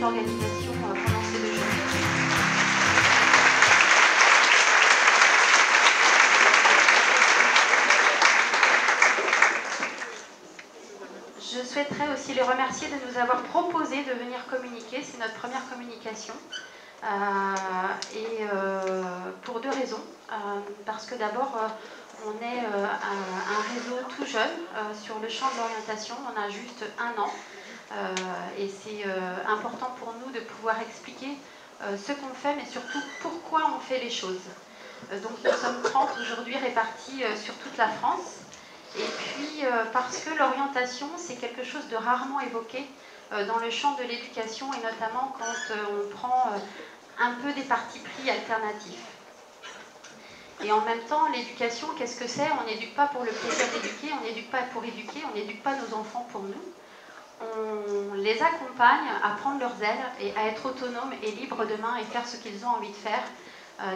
cette organisation pendant ces 2 jours. Je souhaiterais aussi les remercier de nous avoir proposé de venir communiquer. C'est notre première communication. Pour 2 raisons. Parce que d'abord, on est un réseau tout jeune sur le champ de l'orientation. On a juste 1 an. Et c'est important pour nous de pouvoir expliquer ce qu'on fait, mais surtout pourquoi on fait les choses. Donc nous sommes 30 aujourd'hui répartis sur toute la France. Et puis parce que l'orientation, c'est quelque chose de rarement évoqué dans le champ de l'éducation, et notamment quand on prend un peu des partis pris alternatifs. Et en même temps, l'éducation, qu'est-ce que c'est? On n'éduque pas pour le plaisir d'éduquer, on n'éduque pas pour éduquer, on n'éduque pas nos enfants pour nous. On les accompagne à prendre leurs ailes et à être autonomes et libres demain et faire ce qu'ils ont envie de faire,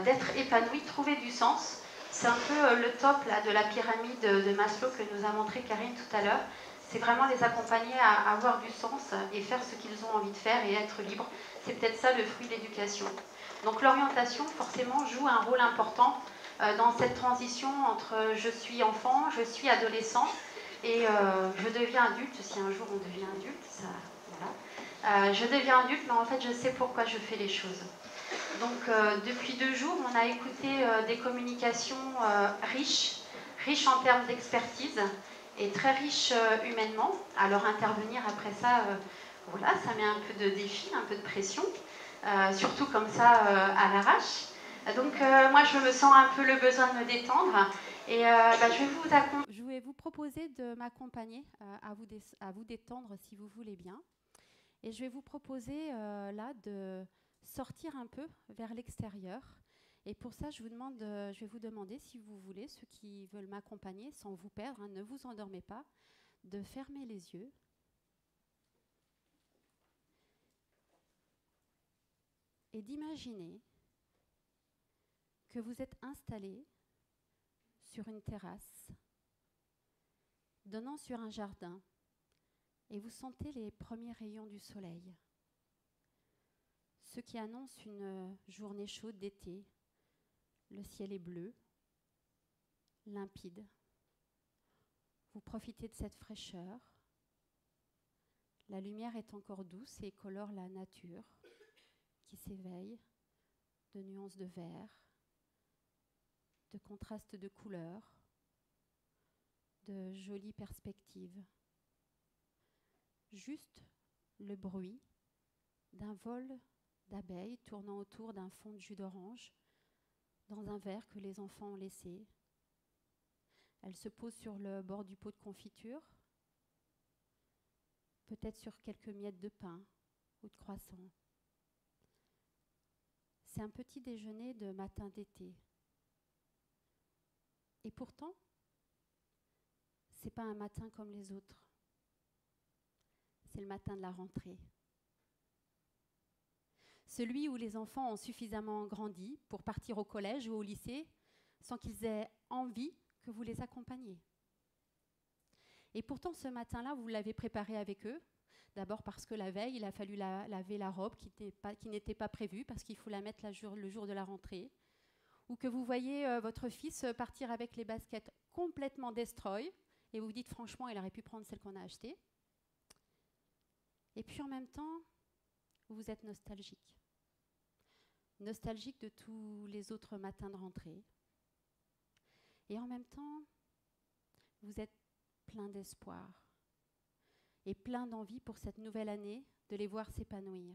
d'être épanouis, trouver du sens. C'est un peu le top là, de la pyramide de Maslow que nous a montré Karine tout à l'heure. C'est vraiment les accompagner à avoir du sens et faire ce qu'ils ont envie de faire et être libres. C'est peut-être ça le fruit de l'éducation. Donc l'orientation, forcément, joue un rôle important dans cette transition entre je suis enfant, je suis adolescent et je deviens adulte, si un jour on devient adulte, ça, voilà. Je deviens adulte, mais en fait je sais pourquoi je fais les choses. Donc depuis 2 jours, on a écouté des communications riches en termes d'expertise et très riches humainement. Alors intervenir après ça, voilà, ça met un peu de défi, un peu de pression, surtout comme ça à l'arrache. Donc moi je me sens un peu le besoin de me détendre et je vais vous proposer de m'accompagner à vous détendre si vous voulez bien. Et je vais vous proposer là de sortir un peu vers l'extérieur. Et pour ça, je vais vous demander, si vous voulez, ceux qui veulent m'accompagner sans vous perdre, ne vous endormez pas, de fermer les yeux. Et d'imaginer que vous êtes installé sur une terrasse, donnant sur un jardin, et vous sentez les premiers rayons du soleil, ce qui annonce une journée chaude d'été. Le ciel est bleu, limpide. Vous profitez de cette fraîcheur. La lumière est encore douce et colore la nature qui s'éveille de nuances de vert, de contrastes de couleurs, de jolies perspectives. Juste le bruit d'un vol d'abeilles tournant autour d'un fond de jus d'orange dans un verre que les enfants ont laissé. Elle se pose sur le bord du pot de confiture, peut-être sur quelques miettes de pain ou de croissant. C'est un petit déjeuner de matin d'été. Et pourtant, c'est pas un matin comme les autres. C'est le matin de la rentrée. Celui où les enfants ont suffisamment grandi pour partir au collège ou au lycée sans qu'ils aient envie que vous les accompagniez. Et pourtant, ce matin-là, vous l'avez préparé avec eux. D'abord parce que la veille, il a fallu laver la robe qui n'était pas prévue parce qu'il faut la mettre le jour de la rentrée. Ou que vous voyez votre fils partir avec les baskets complètement destroy et vous vous dites franchement, il aurait pu prendre celle qu'on a achetée. Et puis en même temps, vous êtes nostalgique. Nostalgique de tous les autres matins de rentrée. Et en même temps, vous êtes plein d'espoir et plein d'envie pour cette nouvelle année de les voir s'épanouir.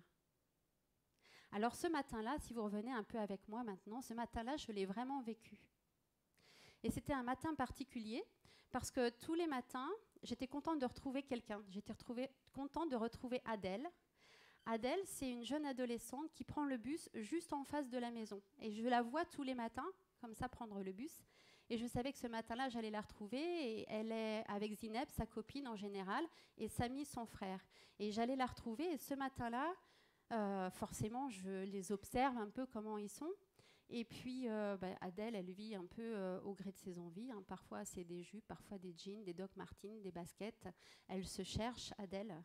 Alors ce matin-là, si vous revenez un peu avec moi maintenant, ce matin-là, je l'ai vraiment vécu. Et c'était un matin particulier parce que tous les matins, j'étais contente de retrouver quelqu'un. J'étais contente de retrouver Adèle. Adèle, c'est une jeune adolescente qui prend le bus juste en face de la maison. Et je la vois tous les matins, comme ça, prendre le bus. Et je savais que ce matin-là, j'allais la retrouver. Et elle est avec Zineb, sa copine en général, et Samy, son frère. Et j'allais la retrouver. Et ce matin-là, forcément, je les observe un peu comment ils sont. Et puis, Adèle, elle vit un peu au gré de ses envies. Hein. Parfois, c'est des jupes, parfois des jeans, des Doc Martens, des baskets. Elle se cherche, Adèle.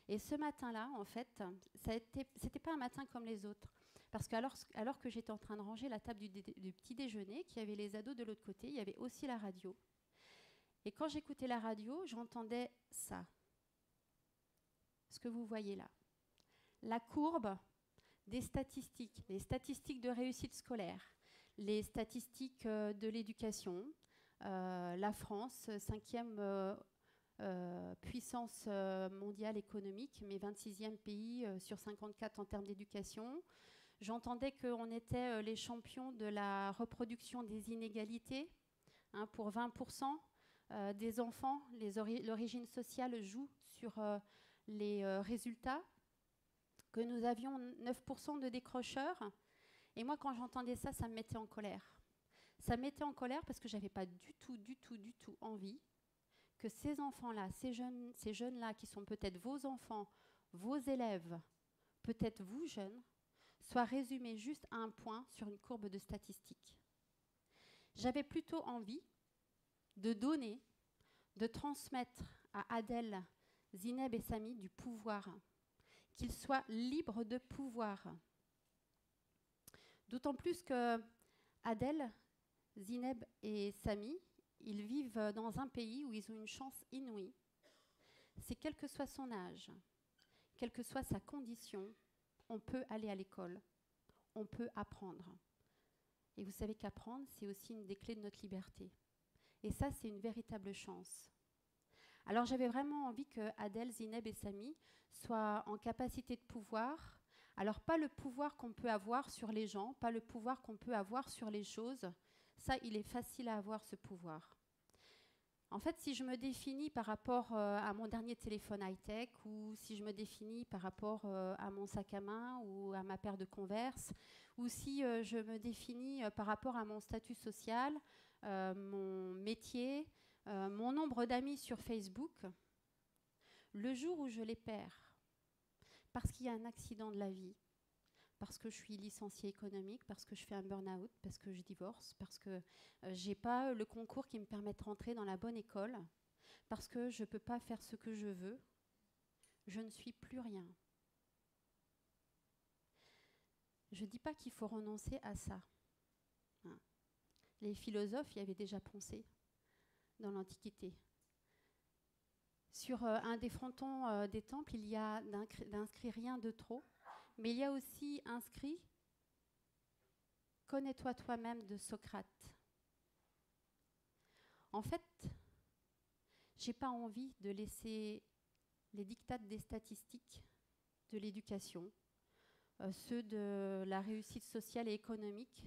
Et ce matin-là, en fait, c'était pas un matin comme les autres. Parce que alors que j'étais en train de ranger la table du petit déjeuner, qu'il y avait les ados de l'autre côté, il y avait aussi la radio. Et quand j'écoutais la radio, j'entendais ça. Ce que vous voyez là. La courbe des statistiques, les statistiques de réussite scolaire, les statistiques de l'éducation. La France, 5e puissance mondiale économique, mais 26e pays sur 54 en termes d'éducation. J'entendais qu'on était les champions de la reproduction des inégalités. Pour 20% des enfants, l'origine sociale joue sur les résultats, que nous avions 9% de décrocheurs. Et moi, quand j'entendais ça, ça me mettait en colère. Ça me mettait en colère parce que je n'avais pas du tout envie que ces enfants-là, ces jeunes-là, qui sont peut-être vos enfants, vos élèves, peut-être vous jeunes, soient résumés juste à un point sur une courbe de statistiques. J'avais plutôt envie de donner, de transmettre à Adèle, Zineb et Samy du pouvoir, qu'ils soient libres de pouvoir. D'autant plus que Adèle, Zineb et Samy, ils vivent dans un pays où ils ont une chance inouïe. C'est quel que soit son âge, quelle que soit sa condition, on peut aller à l'école, on peut apprendre. Et vous savez qu'apprendre, c'est aussi une des clés de notre liberté. Et ça, c'est une véritable chance. Alors j'avais vraiment envie que Adèle, Zineb et Samy soient en capacité de pouvoir. Alors pas le pouvoir qu'on peut avoir sur les gens, pas le pouvoir qu'on peut avoir sur les choses. Ça, il est facile à avoir ce pouvoir. En fait, si je me définis par rapport à mon dernier téléphone high-tech, ou si je me définis par rapport à mon sac à main ou à ma paire de Converse, ou si je me définis par rapport à mon statut social, mon métier, mon nombre d'amis sur Facebook, le jour où je les perds, parce qu'il y a un accident de la vie, parce que je suis licenciée économique, parce que je fais un burn-out, parce que je divorce, parce que je n'ai pas le concours qui me permet de rentrer dans la bonne école, parce que je ne peux pas faire ce que je veux, je ne suis plus rien. Je ne dis pas qu'il faut renoncer à ça. Les philosophes y avaient déjà pensé dans l'Antiquité. Sur un des frontons des temples, il y a d'inscrit rien de trop, mais il y a aussi inscrit « Connais-toi toi-même » de Socrate. En fait, je n'ai pas envie de laisser les dictats des statistiques de l'éducation, ceux de la réussite sociale et économique,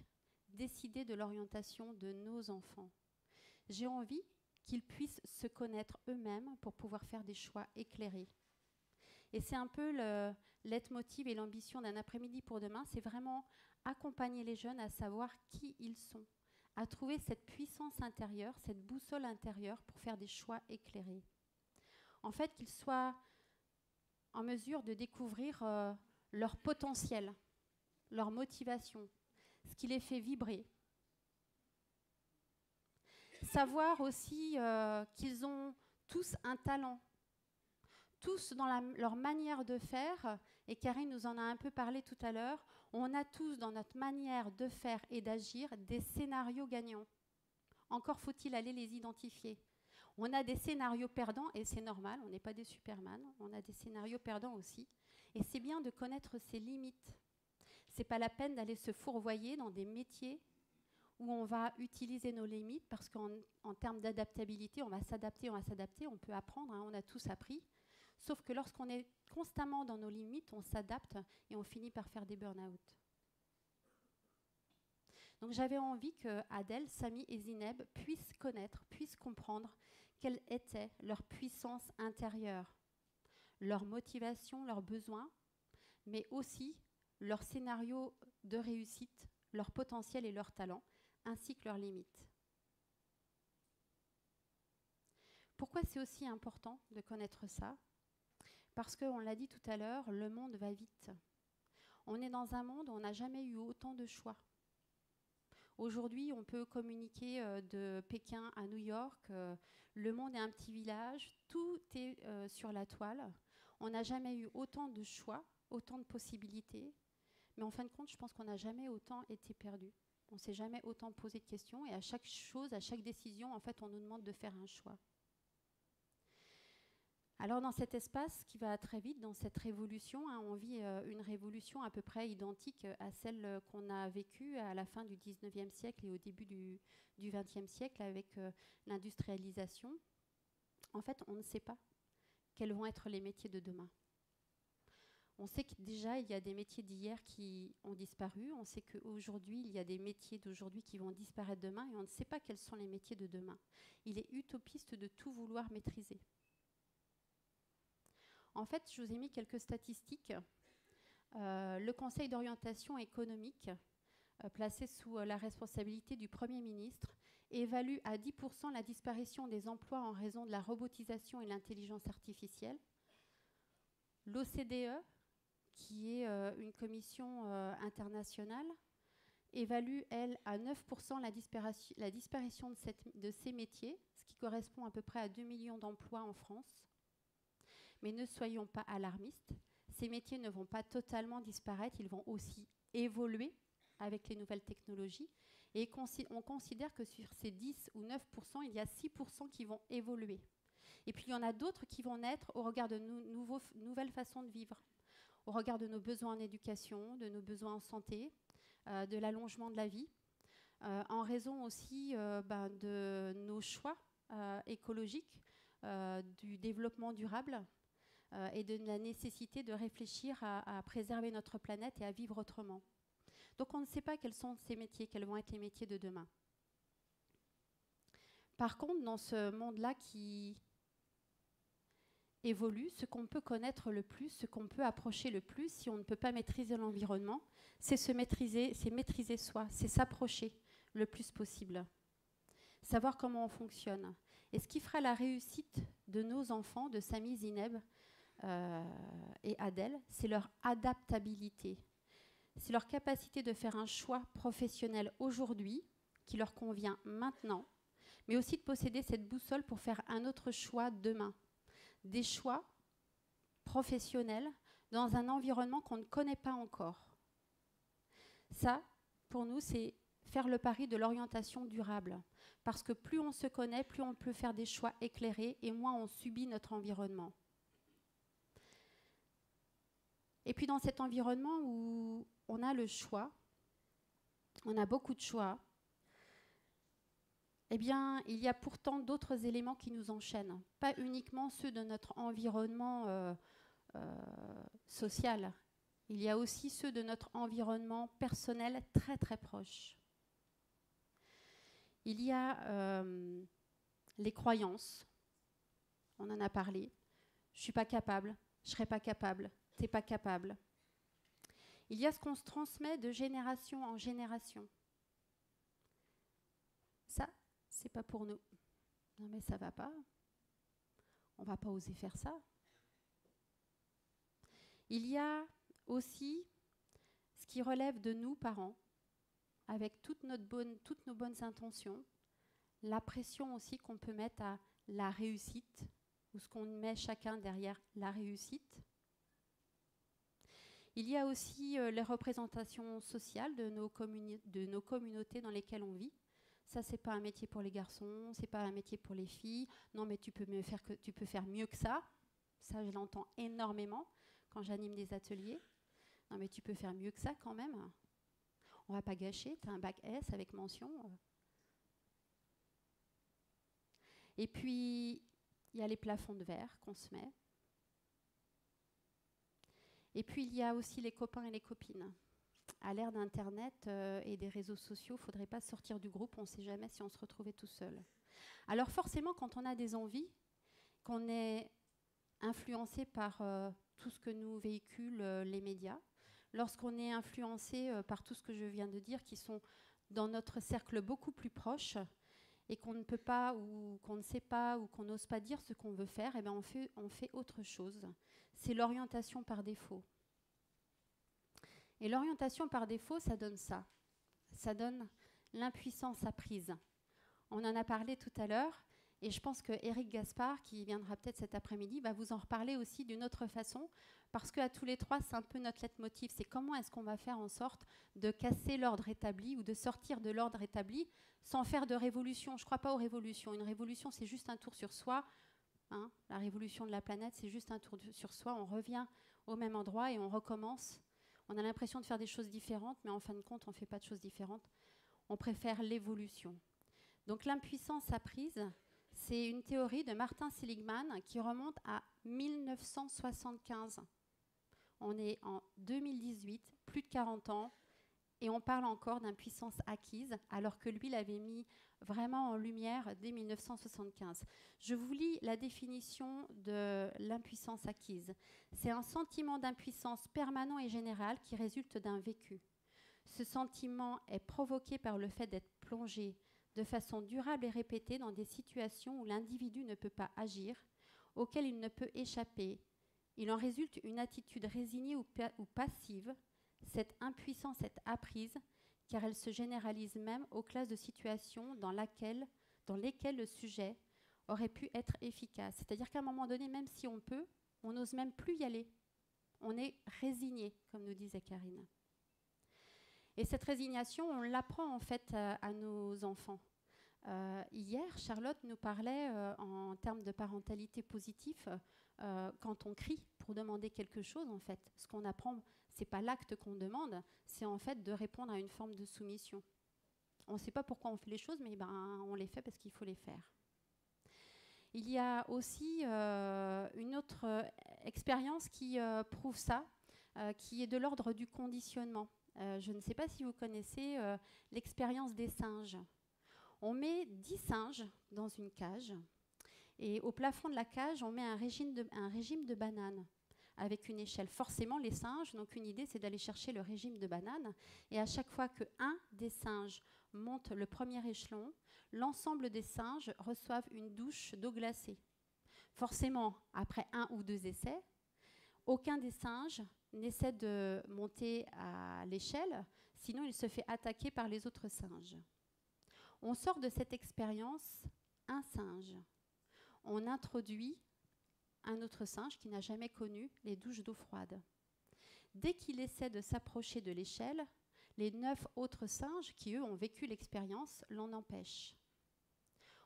décider de l'orientation de nos enfants. J'ai envie qu'ils puissent se connaître eux-mêmes pour pouvoir faire des choix éclairés. Et c'est un peu le leitmotiv et l'ambition d'un après-midi pour demain, c'est vraiment accompagner les jeunes à savoir qui ils sont, à trouver cette puissance intérieure, cette boussole intérieure pour faire des choix éclairés. En fait, qu'ils soient en mesure de découvrir leur potentiel, leur motivation, ce qui les fait vibrer. Savoir aussi qu'ils ont tous un talent, tous dans leur manière de faire, et Karine nous en a un peu parlé tout à l'heure, on a tous dans notre manière de faire et d'agir des scénarios gagnants. Encore faut-il aller les identifier. On a des scénarios perdants, et c'est normal, on n'est pas des Superman, on a des scénarios perdants aussi. Et c'est bien de connaître ses limites. C'est pas la peine d'aller se fourvoyer dans des métiers où on va utiliser nos limites, parce qu'en termes d'adaptabilité, on va s'adapter, on peut apprendre, on a tous appris. Sauf que lorsqu'on est constamment dans nos limites, on s'adapte et on finit par faire des burn-out. Donc j'avais envie que Adèle, Samy et Zineb puissent connaître, puissent comprendre quelle était leur puissance intérieure, leur motivation, leurs besoins, mais aussi leur scénario de réussite, leur potentiel et leur talent, ainsi que leurs limites. Pourquoi c'est aussi important de connaître ça ? Parce qu'on l'a dit tout à l'heure, le monde va vite. On est dans un monde où on n'a jamais eu autant de choix. Aujourd'hui, on peut communiquer de Pékin à New York. Le monde est un petit village. Tout est sur la toile. On n'a jamais eu autant de choix, autant de possibilités, mais en fin de compte, je pense qu'on n'a jamais autant été perdu. On ne s'est jamais autant posé de questions, et à chaque chose, à chaque décision, en fait, on nous demande de faire un choix. Alors dans cet espace qui va très vite, dans cette révolution, on vit une révolution à peu près identique à celle qu'on a vécue à la fin du 19e siècle et au début du 20e siècle avec l'industrialisation. En fait, on ne sait pas quels vont être les métiers de demain. On sait que déjà, il y a des métiers d'hier qui ont disparu. On sait qu'aujourd'hui, il y a des métiers d'aujourd'hui qui vont disparaître demain et on ne sait pas quels sont les métiers de demain. Il est utopiste de tout vouloir maîtriser. En fait, je vous ai mis quelques statistiques. Le Conseil d'orientation économique, placé sous la responsabilité du Premier ministre, évalue à 10% la disparition des emplois en raison de la robotisation et l'intelligence artificielle. L'OCDE, qui est une commission internationale, évalue, elle, à 9% la disparition de ces métiers, ce qui correspond à peu près à 2 millions d'emplois en France. Mais ne soyons pas alarmistes, ces métiers ne vont pas totalement disparaître, ils vont aussi évoluer avec les nouvelles technologies. Et on considère que sur ces 10 ou 9%, il y a 6% qui vont évoluer. Et puis il y en a d'autres qui vont naître au regard de nouvelles façons de vivre, au regard de nos besoins en éducation, de nos besoins en santé, de l'allongement de la vie, en raison aussi de nos choix écologiques, du développement durable et de la nécessité de réfléchir à préserver notre planète et à vivre autrement. Donc on ne sait pas quels sont ces métiers, quels vont être les métiers de demain. Par contre, dans ce monde-là qui évolue, ce qu'on peut connaître le plus, ce qu'on peut approcher le plus, si on ne peut pas maîtriser l'environnement, c'est maîtriser soi, c'est s'approcher le plus possible. Savoir comment on fonctionne. Et ce qui fera la réussite de nos enfants, de Samy, Zineb et Adèle, c'est leur adaptabilité. C'est leur capacité de faire un choix professionnel aujourd'hui, qui leur convient maintenant, mais aussi de posséder cette boussole pour faire un autre choix demain. Des choix professionnels dans un environnement qu'on ne connaît pas encore. Ça, pour nous, c'est faire le pari de l'orientation durable. Parce que plus on se connaît, plus on peut faire des choix éclairés et moins on subit notre environnement. Et puis dans cet environnement où on a le choix, on a beaucoup de choix, eh bien, il y a pourtant d'autres éléments qui nous enchaînent. Pas uniquement ceux de notre environnement social. Il y a aussi ceux de notre environnement personnel très très proche. Il y a les croyances. On en a parlé. Je ne suis pas capable, je ne serai pas capable, tu n'es pas capable. Il y a ce qu'on se transmet de génération en génération. Ça, c'est pas pour nous. Non mais ça va pas. On va pas oser faire ça. Il y a aussi ce qui relève de nous, parents, avec toutes nos bonnes intentions, la pression aussi qu'on peut mettre à la réussite, ou ce qu'on met chacun derrière la réussite. Il y a aussi les représentations sociales de nos communautés dans lesquelles on vit. Ça, c'est pas un métier pour les garçons, c'est pas un métier pour les filles. Non, mais tu peux faire mieux que ça. Ça, je l'entends énormément quand j'anime des ateliers. Non, mais tu peux faire mieux que ça quand même. On va pas gâcher, tu as un bac S avec mention. Et puis, il y a les plafonds de verre qu'on se met. Et puis, il y a aussi les copains et les copines. À l'ère d'Internet et des réseaux sociaux, il ne faudrait pas sortir du groupe, on ne sait jamais si on se retrouvait tout seul. Alors forcément, quand on a des envies, qu'on est influencé par tout ce que nous véhiculent les médias, lorsqu'on est influencé par tout ce que je viens de dire, qui sont dans notre cercle beaucoup plus proche, et qu'on ne peut pas, ou qu'on ne sait pas, ou qu'on n'ose pas dire ce qu'on veut faire, eh bien on fait autre chose. C'est l'orientation par défaut. Et l'orientation par défaut, ça donne ça. Ça donne l'impuissance apprise. On en a parlé tout à l'heure. Et je pense que Éric Gaspard, qui viendra peut-être cet après-midi, va vous en reparler aussi d'une autre façon, parce qu'à tous les trois, c'est un peu notre leitmotiv. C'est comment est-ce qu'on va faire en sorte de casser l'ordre établi ou de sortir de l'ordre établi sans faire de révolution. Je ne crois pas aux révolutions. Une révolution, c'est juste un tour sur soi. Hein, la révolution de la planète, c'est juste un tour sur soi. On revient au même endroit et on recommence. On a l'impression de faire des choses différentes, mais en fin de compte, on ne fait pas de choses différentes. On préfère l'évolution. Donc l'impuissance apprise, c'est une théorie de Martin Seligman qui remonte à 1975. On est en 2018, plus de 40 ans, et on parle encore d'impuissance acquise, alors que lui l'avait mis vraiment en lumière dès 1975. Je vous lis la définition de l'impuissance acquise. C'est un sentiment d'impuissance permanent et général qui résulte d'un vécu. Ce sentiment est provoqué par le fait d'être plongé de façon durable et répétée dans des situations où l'individu ne peut pas agir, auxquelles il ne peut échapper. Il en résulte une attitude résignée ou passive. Cette impuissance est apprise, car elle se généralise même aux classes de situations dans lesquelles le sujet aurait pu être efficace. C'est-à-dire qu'à un moment donné, même si on peut, on n'ose même plus y aller. On est résigné, comme nous disait Karine. Et cette résignation, on l'apprend en fait à nos enfants. Hier, Charlotte nous parlait en termes de parentalité positive, quand on crie pour demander quelque chose, en fait, ce qu'on apprend, c'est pas l'acte qu'on demande, c'est en fait de répondre à une forme de soumission. On ne sait pas pourquoi on fait les choses, mais on les fait parce qu'il faut les faire. Il y a aussi une autre expérience qui prouve ça, qui est de l'ordre du conditionnement. Je ne sais pas si vous connaissez l'expérience des singes. On met 10 singes dans une cage et au plafond de la cage, on met un régime de bananes avec une échelle. Forcément, les singes n'ont qu'une idée, c'est d'aller chercher le régime de bananes. Et à chaque fois qu'un des singes monte le premier échelon, l'ensemble des singes reçoivent une douche d'eau glacée. Forcément, après 1 ou 2 essais, aucun des singes n'essaie de monter à l'échelle, sinon il se fait attaquer par les autres singes. On sort de cette expérience un singe. On introduit un autre singe qui n'a jamais connu les douches d'eau froide. Dès qu'il essaie de s'approcher de l'échelle, les 9 autres singes, qui eux ont vécu l'expérience, l'en empêchent.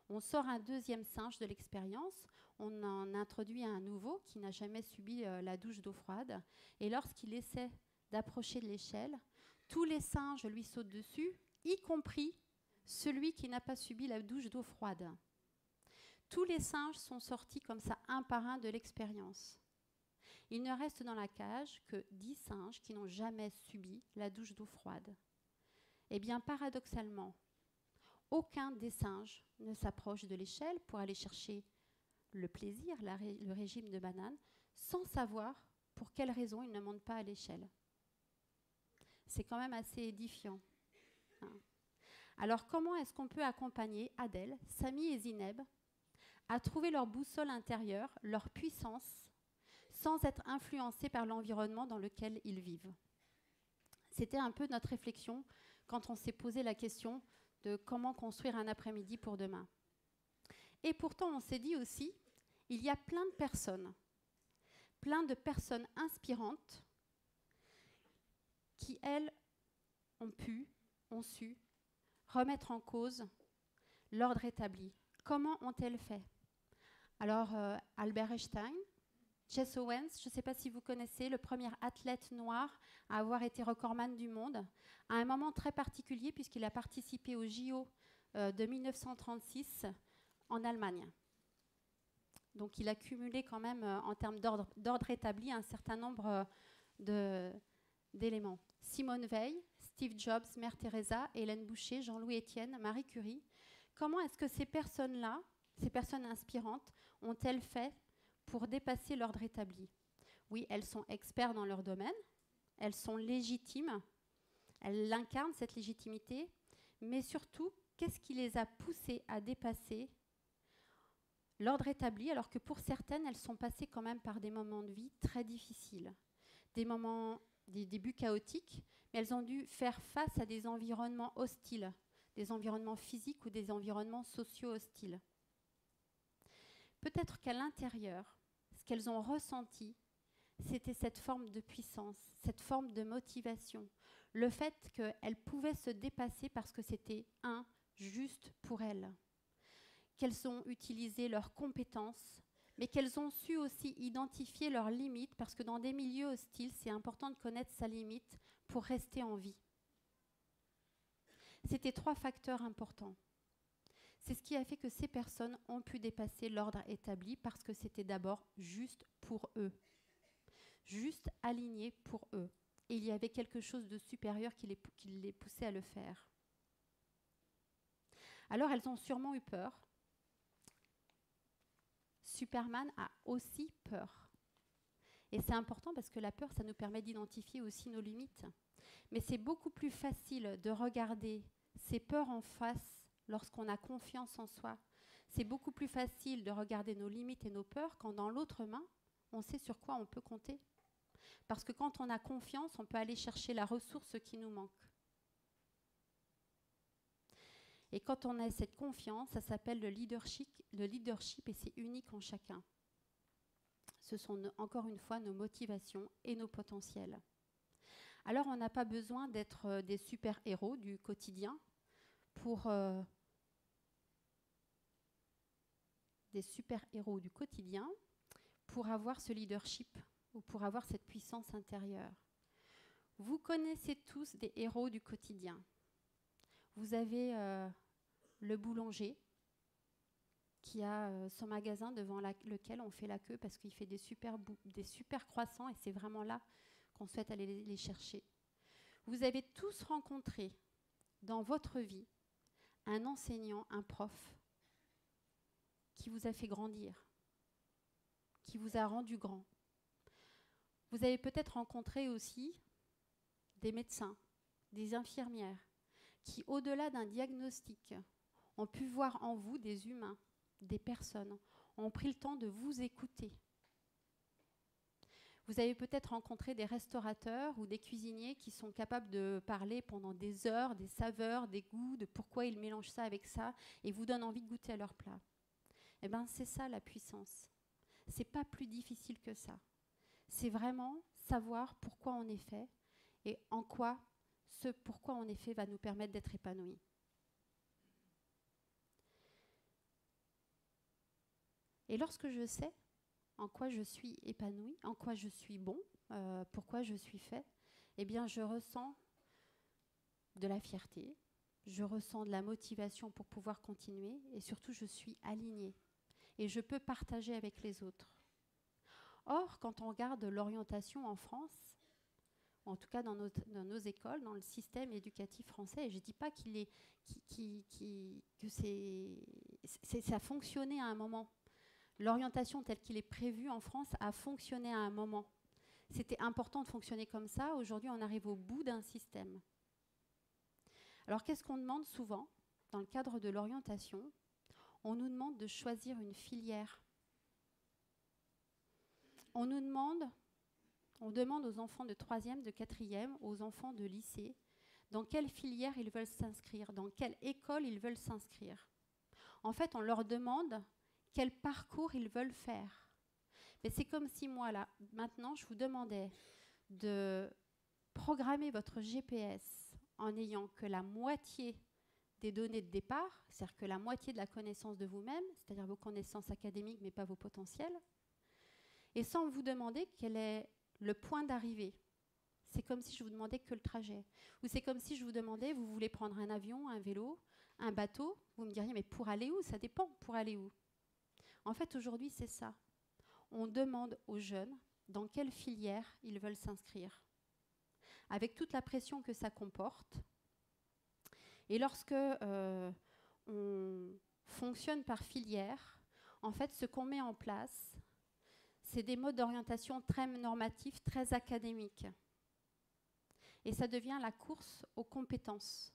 On sort un deuxième singe de l'expérience, on en introduit un nouveau qui n'a jamais subi la douche d'eau froide, et lorsqu'il essaie d'approcher de l'échelle, tous les singes lui sautent dessus, y compris celui qui n'a pas subi la douche d'eau froide. Tous les singes sont sortis comme ça, un par un, de l'expérience. Il ne reste dans la cage que 10 singes qui n'ont jamais subi la douche d'eau froide. Eh bien, paradoxalement, aucun des singes ne s'approche de l'échelle pour aller chercher le plaisir, le régime de banane, sans savoir pour quelle raison il ne monte pas à l'échelle. C'est quand même assez édifiant. Alors, comment est-ce qu'on peut accompagner Adèle, Samy et Zineb à trouver leur boussole intérieure, leur puissance, sans être influencés par l'environnement dans lequel ils vivent? C'était un peu notre réflexion quand on s'est posé la question de comment construire un après-midi pour demain. Et pourtant, on s'est dit aussi, il y a plein de personnes inspirantes qui, elles, ont su remettre en cause l'ordre établi. Comment ont-elles fait? Alors, Albert Einstein, Jess Owens, je ne sais pas si vous connaissez, le premier athlète noir à avoir été recordman du monde, à un moment très particulier puisqu'il a participé au JO de 1936 en Allemagne. Donc il a cumulé quand même, en termes d'ordre établi, un certain nombre d'éléments. Simone Veil, Steve Jobs, Mère Teresa, Hélène Boucher, Jean-Louis Etienne, Marie Curie. Comment est-ce que ces personnes-là, ces personnes inspirantes, ont-elles fait pour dépasser l'ordre établi? Oui, elles sont expertes dans leur domaine, elles sont légitimes, elles incarnent cette légitimité, mais surtout, qu'est-ce qui les a poussées à dépasser l'ordre établi, alors que pour certaines, elles sont passées quand même par des moments de vie très difficiles, des débuts chaotiques, mais elles ont dû faire face à des environnements hostiles, des environnements physiques ou des environnements sociaux hostiles. peut-être qu'à l'intérieur, ce qu'elles ont ressenti, c'était cette forme de puissance, cette forme de motivation, le fait qu'elles pouvaient se dépasser parce que c'était juste pour elles, qu'elles ont utilisé leurs compétences, mais qu'elles ont su aussi identifier leurs limites, parce que dans des milieux hostiles, c'est important de connaître sa limite pour rester en vie. C'était 3 facteurs importants. C'est ce qui a fait que ces personnes ont pu dépasser l'ordre établi, parce que c'était d'abord juste pour eux, juste aligné pour eux. Et il y avait quelque chose de supérieur qui les poussait à le faire. Alors elles ont sûrement eu peur. Superman a aussi peur. Et c'est important parce que la peur, ça nous permet d'identifier aussi nos limites. Mais c'est beaucoup plus facile de regarder ces peurs en face lorsqu'on a confiance en soi. C'est beaucoup plus facile de regarder nos limites et nos peurs quand dans l'autre main, on sait sur quoi on peut compter. Parce que quand on a confiance, on peut aller chercher la ressource qui nous manque. Et quand on a cette confiance, ça s'appelle le leadership et c'est unique en chacun. Ce sont encore une fois nos motivations et nos potentiels. Alors on n'a pas besoin d'être des super-héros du quotidien pour avoir ce leadership ou pour avoir cette puissance intérieure. Vous connaissez tous des héros du quotidien. Vous avez le boulanger qui a son magasin devant lequel on fait la queue parce qu'il fait des super croissants et c'est vraiment là qu'on souhaite aller les chercher. Vous avez tous rencontré dans votre vie un enseignant, un prof qui vous a fait grandir, qui vous a rendu grand. Vous avez peut-être rencontré aussi des médecins, des infirmières qui, au-delà d'un diagnostic, ont pu voir en vous des humains, des personnes, ont pris le temps de vous écouter. Vous avez peut-être rencontré des restaurateurs ou des cuisiniers qui sont capables de parler pendant des heures, des saveurs, des goûts, de pourquoi ils mélangent ça avec ça, et vous donnent envie de goûter à leur plat. Eh bien, c'est ça la puissance. C'est pas plus difficile que ça. C'est vraiment savoir pourquoi on est fait et en quoi ce pourquoi on est fait va nous permettre d'être épanouis. Et lorsque je sais en quoi je suis épanouie, en quoi je suis bon, pourquoi je suis fait, eh bien je ressens de la fierté, je ressens de la motivation pour pouvoir continuer et surtout je suis alignée et je peux partager avec les autres. Or, quand on regarde l'orientation en France, en tout cas dans nos écoles, dans le système éducatif français, et je ne dis pas que ça a fonctionné à un moment. L'orientation telle qu'il est prévue en France a fonctionné à un moment. C'était important de fonctionner comme ça. Aujourd'hui, on arrive au bout d'un système. Alors, qu'est-ce qu'on demande souvent dans le cadre de l'orientation? On nous demande de choisir une filière. On demande aux enfants de 3e, de 4e, aux enfants de lycée, dans quelle filière ils veulent s'inscrire, dans quelle école ils veulent s'inscrire. En fait, on leur demande quel parcours ils veulent faire. Mais c'est comme si moi, là, maintenant, je vous demandais de programmer votre GPS en n'ayant que la moitié des données de départ, c'est-à-dire que la moitié de la connaissance de vous-même, c'est-à-dire vos connaissances académiques, mais pas vos potentiels, et sans vous demander quel est le point d'arrivée. C'est comme si je vous demandais que le trajet. Ou c'est comme si je vous demandais, vous voulez prendre un avion, un vélo, un bateau, vous me diriez, mais pour aller où? Ça dépend, pour aller où? En fait, aujourd'hui, c'est ça. On demande aux jeunes dans quelle filière ils veulent s'inscrire, avec toute la pression que ça comporte. Et lorsque on fonctionne par filière, en fait, ce qu'on met en place, c'est des modes d'orientation très normatifs, très académiques. Et ça devient la course aux compétences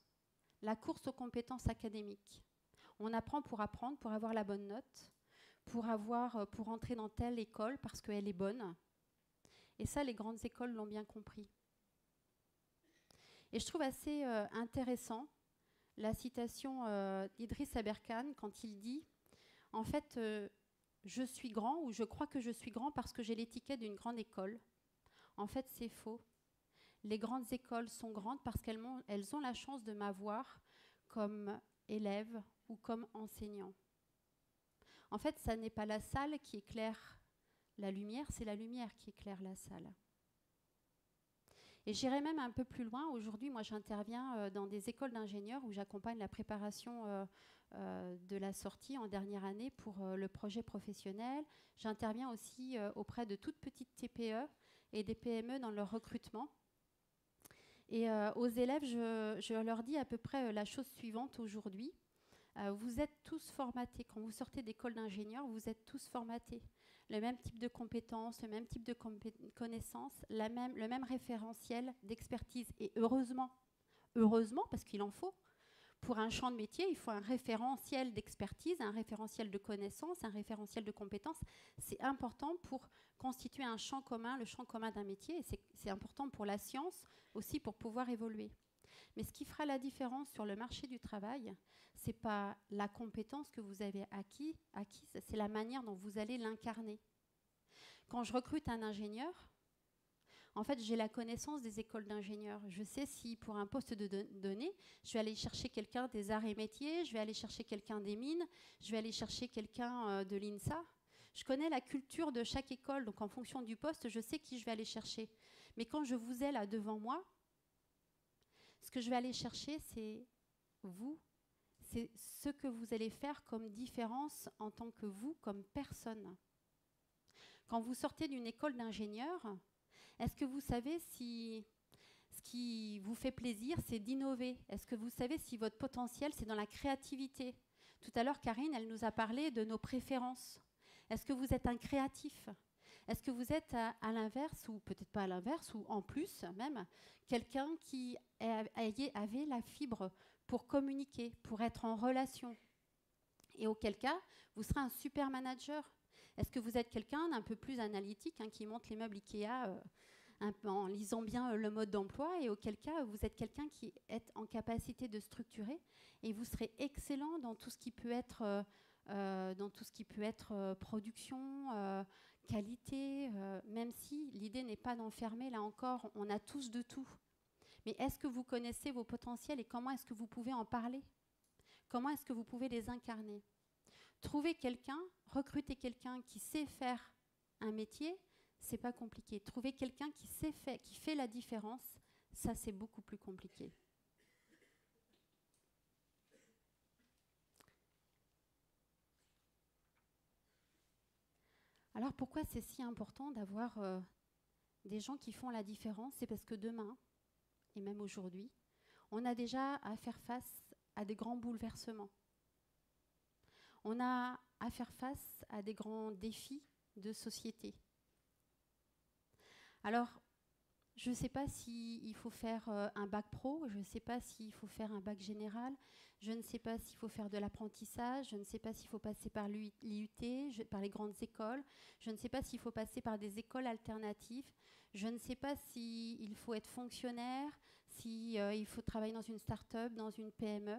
académiques. On apprend, pour avoir la bonne note, pour entrer dans telle école parce qu'elle est bonne. Et ça, les grandes écoles l'ont bien compris. Et je trouve assez intéressant la citation d'Idriss Aberkane quand il dit, en fait, je suis grand ou je crois que je suis grand parce que j'ai l'étiquette d'une grande école. En fait, c'est faux. Les grandes écoles sont grandes parce qu'elles ont la chance de m'avoir comme élève ou comme enseignant. En fait, ça n'est pas la salle qui éclaire la lumière, c'est la lumière qui éclaire la salle. Et j'irai même un peu plus loin. Aujourd'hui, moi, j'interviens dans des écoles d'ingénieurs où j'accompagne la préparation de la sortie en dernière année pour le projet professionnel. J'interviens aussi auprès de toutes petites TPE et des PME dans leur recrutement. Et aux élèves, je leur dis à peu près la chose suivante aujourd'hui. Vous êtes tous formatés. Quand vous sortez d'école d'ingénieur, vous êtes tous formatés. Le même type de compétences, le même type de connaissances, le même référentiel d'expertise. Et heureusement, parce qu'il en faut. Pour un champ de métier, il faut un référentiel d'expertise, un référentiel de connaissances, un référentiel de compétences. C'est important pour constituer un champ commun, le champ commun d'un métier. Et c'est important pour la science aussi pour pouvoir évoluer. Mais ce qui fera la différence sur le marché du travail, ce n'est pas la compétence que vous avez acquise, c'est la manière dont vous allez l'incarner. Quand je recrute un ingénieur, en fait, j'ai la connaissance des écoles d'ingénieurs. Je sais si pour un poste de données, je vais aller chercher quelqu'un des arts et métiers, je vais aller chercher quelqu'un des mines, je vais aller chercher quelqu'un de l'INSA. Je connais la culture de chaque école, donc en fonction du poste, je sais qui je vais aller chercher. Mais quand je vous ai là devant moi, ce que je vais aller chercher, c'est vous, c'est ce que vous allez faire comme différence en tant que vous, comme personne. Quand vous sortez d'une école d'ingénieur, est-ce que vous savez si ce qui vous fait plaisir, c'est d'innover? Est-ce que vous savez si votre potentiel, c'est dans la créativité? Tout à l'heure, Karine, elle nous a parlé de nos préférences. Est-ce que vous êtes un créatif? Est-ce que vous êtes à l'inverse, ou peut-être pas à l'inverse, ou en plus même, quelqu'un qui avait la fibre pour communiquer, pour être en relation? Et auquel cas, vous serez un super manager. Est-ce que vous êtes quelqu'un d'un peu plus analytique, qui monte les meubles Ikea en lisant bien le mode d'emploi, et auquel cas, vous êtes quelqu'un qui est en capacité de structurer, et vous serez excellent dans tout ce qui peut être... production, qualité, même si l'idée n'est pas d'enfermer, là encore, on a tous de tout. Mais est-ce que vous connaissez vos potentiels et comment est-ce que vous pouvez en parler? Comment est-ce que vous pouvez les incarner? Trouver quelqu'un, recruter quelqu'un qui sait faire un métier, c'est pas compliqué. Trouver quelqu'un qui fait la différence, ça c'est beaucoup plus compliqué. Alors pourquoi c'est si important d'avoir des gens qui font la différence? C'est parce que demain, et même aujourd'hui, on a déjà à faire face à des grands bouleversements. On a à faire face à des grands défis de société. Alors, je ne sais pas s'il faut faire un bac pro, je ne sais pas s'il faut faire un bac général, je ne sais pas s'il faut faire de l'apprentissage, je ne sais pas s'il faut passer par l'IUT, par les grandes écoles, je ne sais pas s'il faut passer par des écoles alternatives, je ne sais pas s'il faut être fonctionnaire, s'il faut travailler dans une start-up, dans une PME.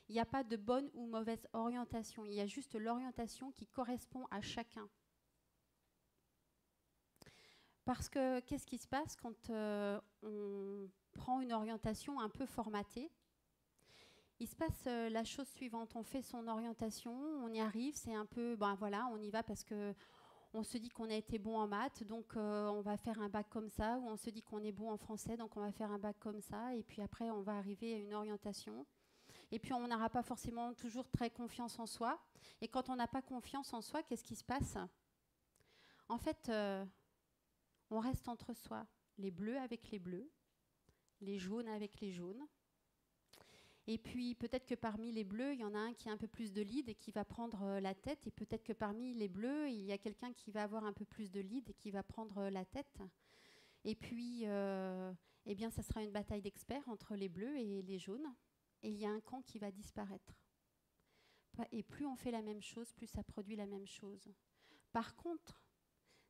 Il n'y a pas de bonne ou mauvaise orientation, il y a juste l'orientation qui correspond à chacun. Parce que qu'est-ce qui se passe quand on prend une orientation un peu formatée? Il se passe la chose suivante, on fait son orientation, on y arrive, c'est un peu, voilà, on y va parce que on se dit qu'on a été bon en maths, donc on va faire un bac comme ça, ou on se dit qu'on est bon en français, donc on va faire un bac comme ça, et puis après on va arriver à une orientation. Et puis on n'aura pas forcément toujours très confiance en soi. Et quand on n'a pas confiance en soi, qu'est-ce qui se passe? En fait, on reste entre soi, les bleus avec les bleus, les jaunes avec les jaunes. Et puis peut-être que parmi les bleus, il y en a un qui a un peu plus de lead et qui va prendre la tête. Et peut-être que parmi les bleus, il y a quelqu'un qui va avoir un peu plus de lead et qui va prendre la tête. Et puis, eh bien, ça sera une bataille d'experts entre les bleus et les jaunes. Et il y a un camp qui va disparaître. Et plus on fait la même chose, plus ça produit la même chose. Par contre,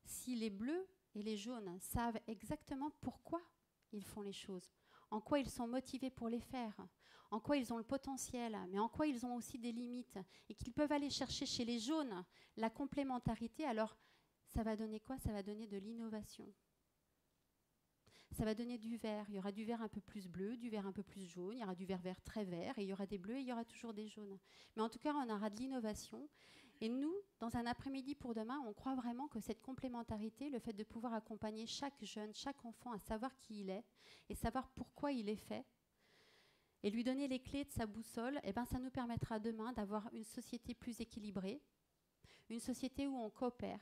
si les bleus et les jaunes savent exactement pourquoi ils font les choses, en quoi ils sont motivés pour les faire, en quoi ils ont le potentiel, mais en quoi ils ont aussi des limites, et qu'ils peuvent aller chercher chez les jaunes la complémentarité, alors ça va donner quoi? Ça va donner de l'innovation. Ça va donner du vert. Il y aura du vert un peu plus bleu, du vert un peu plus jaune, il y aura du vert très vert, et il y aura des bleus et il y aura toujours des jaunes. Mais en tout cas, on aura de l'innovation. Et nous, dans un après-midi pour demain, on croit vraiment que cette complémentarité, le fait de pouvoir accompagner chaque jeune, chaque enfant à savoir qui il est et savoir pourquoi il est fait, et lui donner les clés de sa boussole, eh ben, ça nous permettra demain d'avoir une société plus équilibrée, une société où on coopère,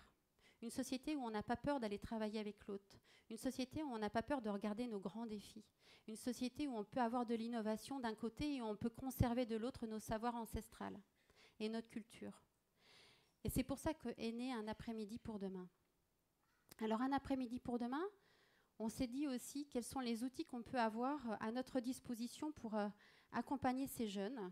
une société où on n'a pas peur d'aller travailler avec l'autre, une société où on n'a pas peur de regarder nos grands défis, une société où on peut avoir de l'innovation d'un côté et où on peut conserver de l'autre nos savoirs ancestrales et notre culture. Et c'est pour ça qu'est né un après-midi pour demain. Alors un après-midi pour demain, on s'est dit aussi quels sont les outils qu'on peut avoir à notre disposition pour accompagner ces jeunes.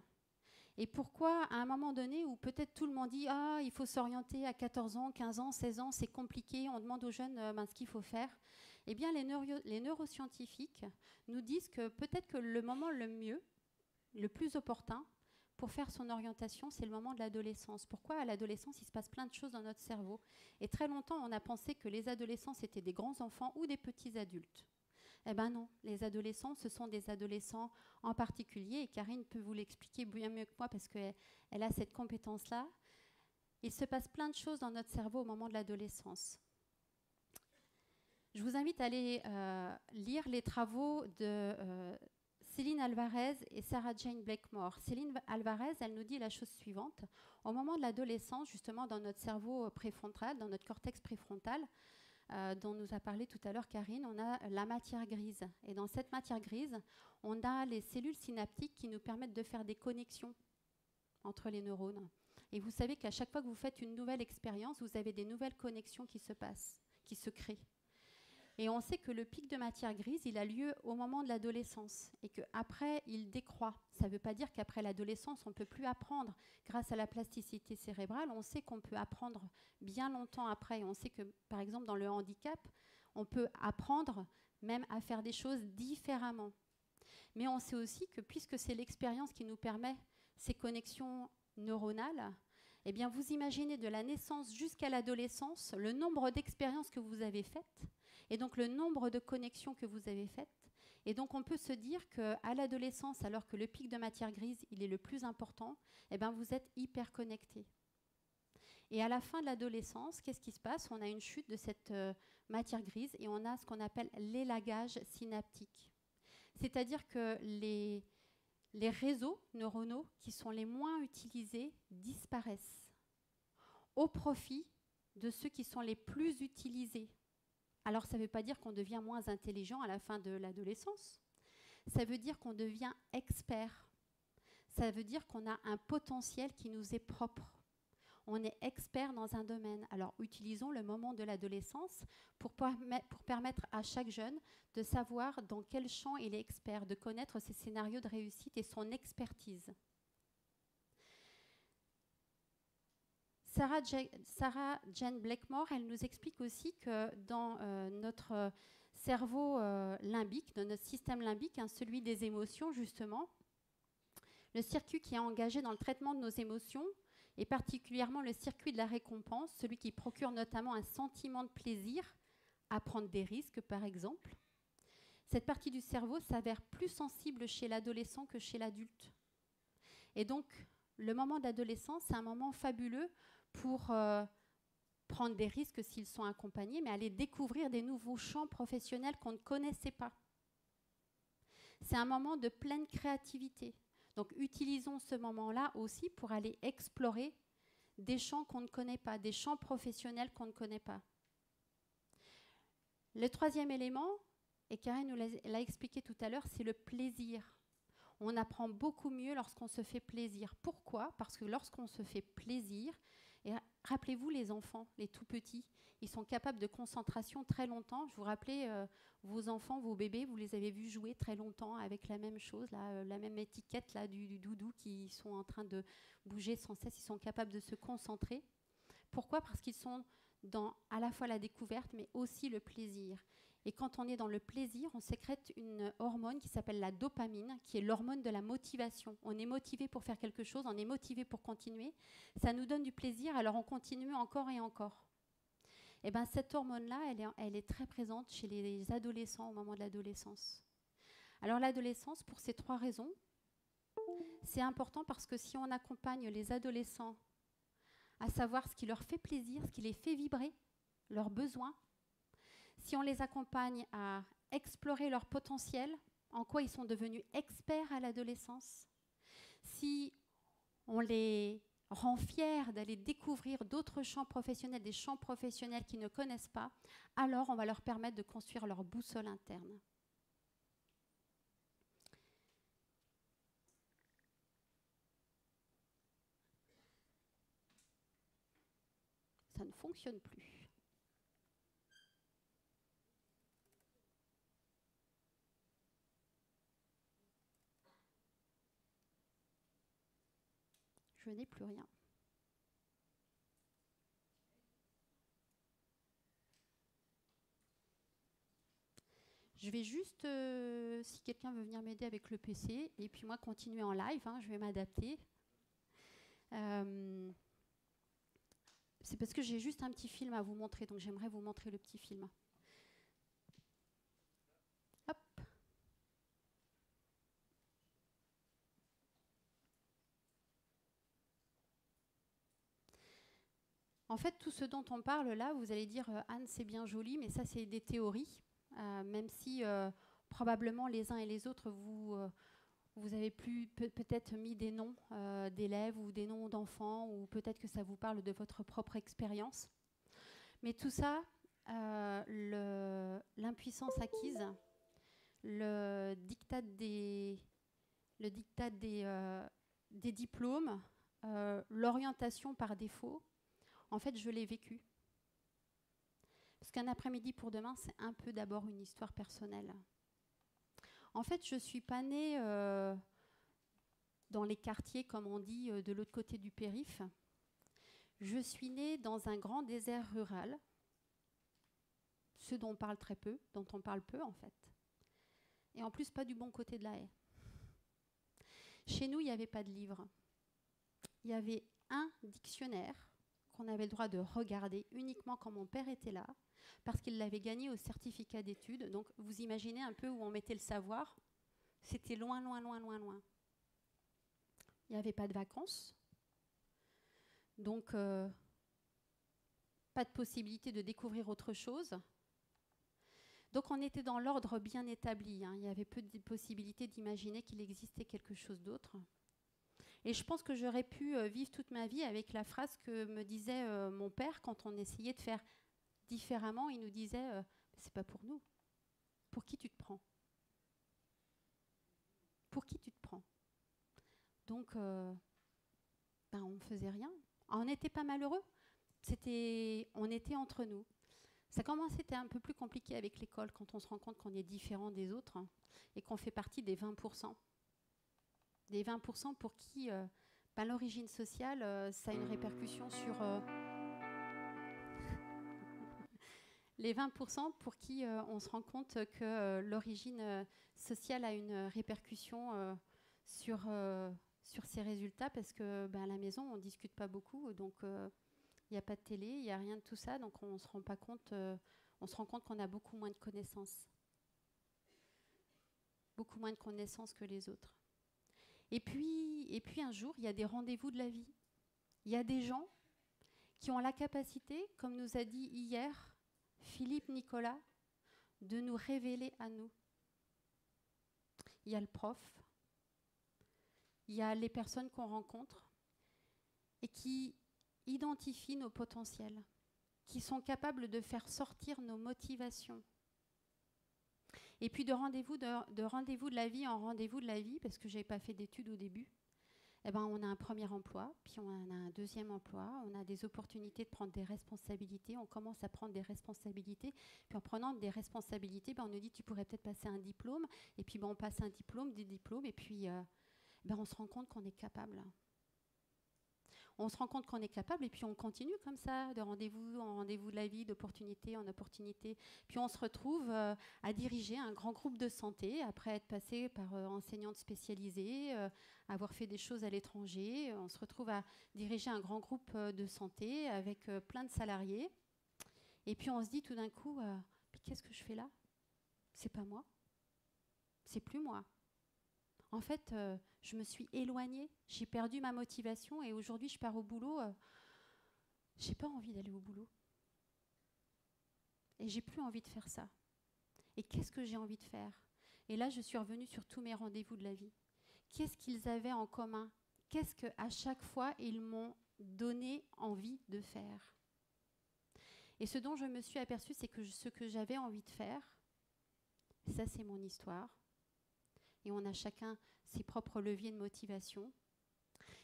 Et pourquoi, à un moment donné, où peut-être tout le monde dit « Ah, il faut s'orienter à 14 ans, 15 ans, 16 ans, c'est compliqué, on demande aux jeunes ce qu'il faut faire », eh bien, les neuroscientifiques nous disent que peut-être que le moment le mieux, le plus opportun, pour faire son orientation, c'est le moment de l'adolescence. Pourquoi? À l'adolescence, il se passe plein de choses dans notre cerveau. Et très longtemps, on a pensé que les adolescents, c'était des grands enfants ou des petits adultes. Eh bien non, les adolescents, ce sont des adolescents en particulier, et Karine peut vous l'expliquer bien mieux que moi parce qu'elle a cette compétence-là. Il se passe plein de choses dans notre cerveau au moment de l'adolescence. Je vous invite à aller lire les travaux de Céline Alvarez et Sarah Jane Blakemore. Céline Alvarez, elle nous dit la chose suivante. Au moment de l'adolescence, justement dans notre cerveau préfrontal, dans notre cortex préfrontal, dont nous a parlé tout à l'heure Karine, on a la matière grise. Et dans cette matière grise, on a les cellules synaptiques qui nous permettent de faire des connexions entre les neurones. Et vous savez qu'à chaque fois que vous faites une nouvelle expérience, vous avez des nouvelles connexions qui se passent, qui se créent. Et on sait que le pic de matière grise, il a lieu au moment de l'adolescence et qu'après, il décroît. Ça ne veut pas dire qu'après l'adolescence, on ne peut plus apprendre. Grâce à la plasticité cérébrale, on sait qu'on peut apprendre bien longtemps après. Et on sait que, par exemple, dans le handicap, on peut apprendre même à faire des choses différemment. Mais on sait aussi que puisque c'est l'expérience qui nous permet ces connexions neuronales, eh bien, vous imaginez de la naissance jusqu'à l'adolescence le nombre d'expériences que vous avez faites et donc le nombre de connexions que vous avez faites. Et donc on peut se dire qu'à l'adolescence, alors que le pic de matière grise il est le plus important, eh bien, vous êtes hyper connectés. Et à la fin de l'adolescence, qu'est-ce qui se passe? On a une chute de cette matière grise et on a ce qu'on appelle l'élagage synaptique. C'est-à-dire que les réseaux neuronaux qui sont les moins utilisés disparaissent au profit de ceux qui sont les plus utilisés. Alors ça ne veut pas dire qu'on devient moins intelligent à la fin de l'adolescence. Ça veut dire qu'on devient expert. Ça veut dire qu'on a un potentiel qui nous est propre. On est expert dans un domaine. Alors utilisons le moment de l'adolescence pour permettre à chaque jeune de savoir dans quel champ il est expert, de connaître ses scénarios de réussite et son expertise. Sarah Jane Blakemore, elle nous explique aussi que dans notre cerveau limbique, dans notre système limbique, celui des émotions justement, le circuit qui est engagé dans le traitement de nos émotions, et particulièrement le circuit de la récompense, celui qui procure notamment un sentiment de plaisir à prendre des risques par exemple, cette partie du cerveau s'avère plus sensible chez l'adolescent que chez l'adulte. Et donc, le moment d'adolescence, c'est un moment fabuleux pour prendre des risques s'ils sont accompagnés, mais aller découvrir des nouveaux champs professionnels qu'on ne connaissait pas. C'est un moment de pleine créativité. Donc, utilisons ce moment-là aussi pour aller explorer des champs qu'on ne connaît pas, des champs professionnels qu'on ne connaît pas. Le troisième élément, et Karine nous l'a expliqué tout à l'heure, c'est le plaisir. On apprend beaucoup mieux lorsqu'on se fait plaisir. Pourquoi? Parce que lorsqu'on se fait plaisir, et rappelez-vous les enfants, les tout petits, ils sont capables de concentration très longtemps. Je vous rappelais, vos enfants, vos bébés, vous les avez vus jouer très longtemps avec la même chose, là, la même étiquette là, du doudou qui sont en train de bouger sans cesse, ils sont capables de se concentrer. Pourquoi? Parce qu'ils sont dans à la fois la découverte, mais aussi le plaisir. Et quand on est dans le plaisir, on sécrète une hormone qui s'appelle la dopamine, qui est l'hormone de la motivation. On est motivé pour faire quelque chose, on est motivé pour continuer. Ça nous donne du plaisir, alors on continue encore et encore. Et bien cette hormone-là, elle est très présente chez les adolescents au moment de l'adolescence. Alors l'adolescence, pour ces 3 raisons, c'est important parce que si on accompagne les adolescents à savoir ce qui leur fait plaisir, ce qui les fait vibrer, leurs besoins, si on les accompagne à explorer leur potentiel, en quoi ils sont devenus experts à l'adolescence, si on les rend fiers d'aller découvrir d'autres champs professionnels, des champs professionnels qu'ils ne connaissent pas, alors on va leur permettre de construire leur boussole interne. Ça ne fonctionne plus. Je n'ai plus rien. Je vais juste, si quelqu'un veut venir m'aider avec le PC, et puis moi continuer en live, hein, je vais m'adapter. C'est parce que j'ai juste un petit film à vous montrer, donc j'aimerais vous montrer le petit film. Hop. En fait, tout ce dont on parle là, vous allez dire Anne, c'est bien joli, mais ça, c'est des théories. Même si probablement les uns et les autres, vous avez peut-être mis des noms d'élèves ou des noms d'enfants, ou peut-être que ça vous parle de votre propre expérience. Mais tout ça, l'impuissance acquise, le diktat des diplômes, l'orientation par défaut, en fait, je l'ai vécu. Parce qu'un après-midi pour demain, c'est un peu d'abord une histoire personnelle. En fait, je ne suis pas née dans les quartiers, comme on dit, de l'autre côté du périph'. Je suis née dans un grand désert rural, ce dont on parle très peu, dont on parle peu en fait. Et en plus, pas du bon côté de la haie. Chez nous, il n'y avait pas de livre. Il y avait un dictionnaire qu'on avait le droit de regarder uniquement quand mon père était là, parce qu'il l'avait gagné au certificat d'études. Donc, vous imaginez un peu où on mettait le savoir. C'était loin, loin, loin, loin, loin. Il n'y avait pas de vacances. Donc, pas de possibilité de découvrir autre chose. Donc, on était dans l'ordre bien établi. Hein. Il y avait peu de possibilités d'imaginer qu'il existait quelque chose d'autre. Et je pense que j'aurais pu vivre toute ma vie avec la phrase que me disait mon père quand on essayait de faire différemment. Il nous disait c'est pas pour nous. Pour qui tu te prends? Pour qui tu te prends? Donc, on ne faisait rien. On n'était pas malheureux. On était entre nous. Ça commence à être un peu plus compliqué avec l'école quand on se rend compte qu'on est différent des autres et qu'on fait partie des 20%. Des 20% pour qui l'origine sociale, ça a une répercussion sur... les 20% pour qui on se rend compte que l'origine sociale a une répercussion sur ses résultats parce que à la maison, on ne discute pas beaucoup, donc il n'y a pas de télé, il n'y a rien de tout ça, donc on se rend pas compte, on se rend compte qu'on a beaucoup moins de connaissances. Beaucoup moins de connaissances que les autres. Et puis un jour, il y a des rendez-vous de la vie. Il y a des gens qui ont la capacité, comme nous a dit hier Philippe Nicolas, de nous révéler à nous. Il y a le prof, il y a les personnes qu'on rencontre et qui identifient nos potentiels, qui sont capables de faire sortir nos motivations. Et puis de rendez-vous de la vie en rendez-vous de la vie, parce que je n'avais pas fait d'études au début, on a un premier emploi, puis on a un deuxième emploi, on a des opportunités de prendre des responsabilités, on commence à prendre des responsabilités, puis en prenant des responsabilités, on nous dit tu pourrais peut-être passer un diplôme, et puis on passe un diplôme, des diplômes, et puis on se rend compte qu'on est capable. On se rend compte qu'on est capable et puis on continue comme ça, de rendez-vous en rendez-vous de la vie, d'opportunité en opportunité. Puis on se retrouve à diriger un grand groupe de santé, après être passé par enseignante spécialisée, avoir fait des choses à l'étranger. On se retrouve à diriger un grand groupe de santé avec plein de salariés. Et puis on se dit tout d'un coup, qu'est-ce que je fais là? C'est pas moi. C'est plus moi. En fait, je me suis éloignée, j'ai perdu ma motivation et aujourd'hui je pars au boulot, j'ai pas envie d'aller au boulot. Et j'ai plus envie de faire ça. Et qu'est-ce que j'ai envie de faire? Et là, je suis revenue sur tous mes rendez-vous de la vie. Qu'est-ce qu'ils avaient en commun? Qu'est-ce qu'à chaque fois, ils m'ont donné envie de faire? Et ce dont je me suis aperçue, c'est que ce que j'avais envie de faire, ça c'est mon histoire. Et on a chacun ses propres leviers de motivation,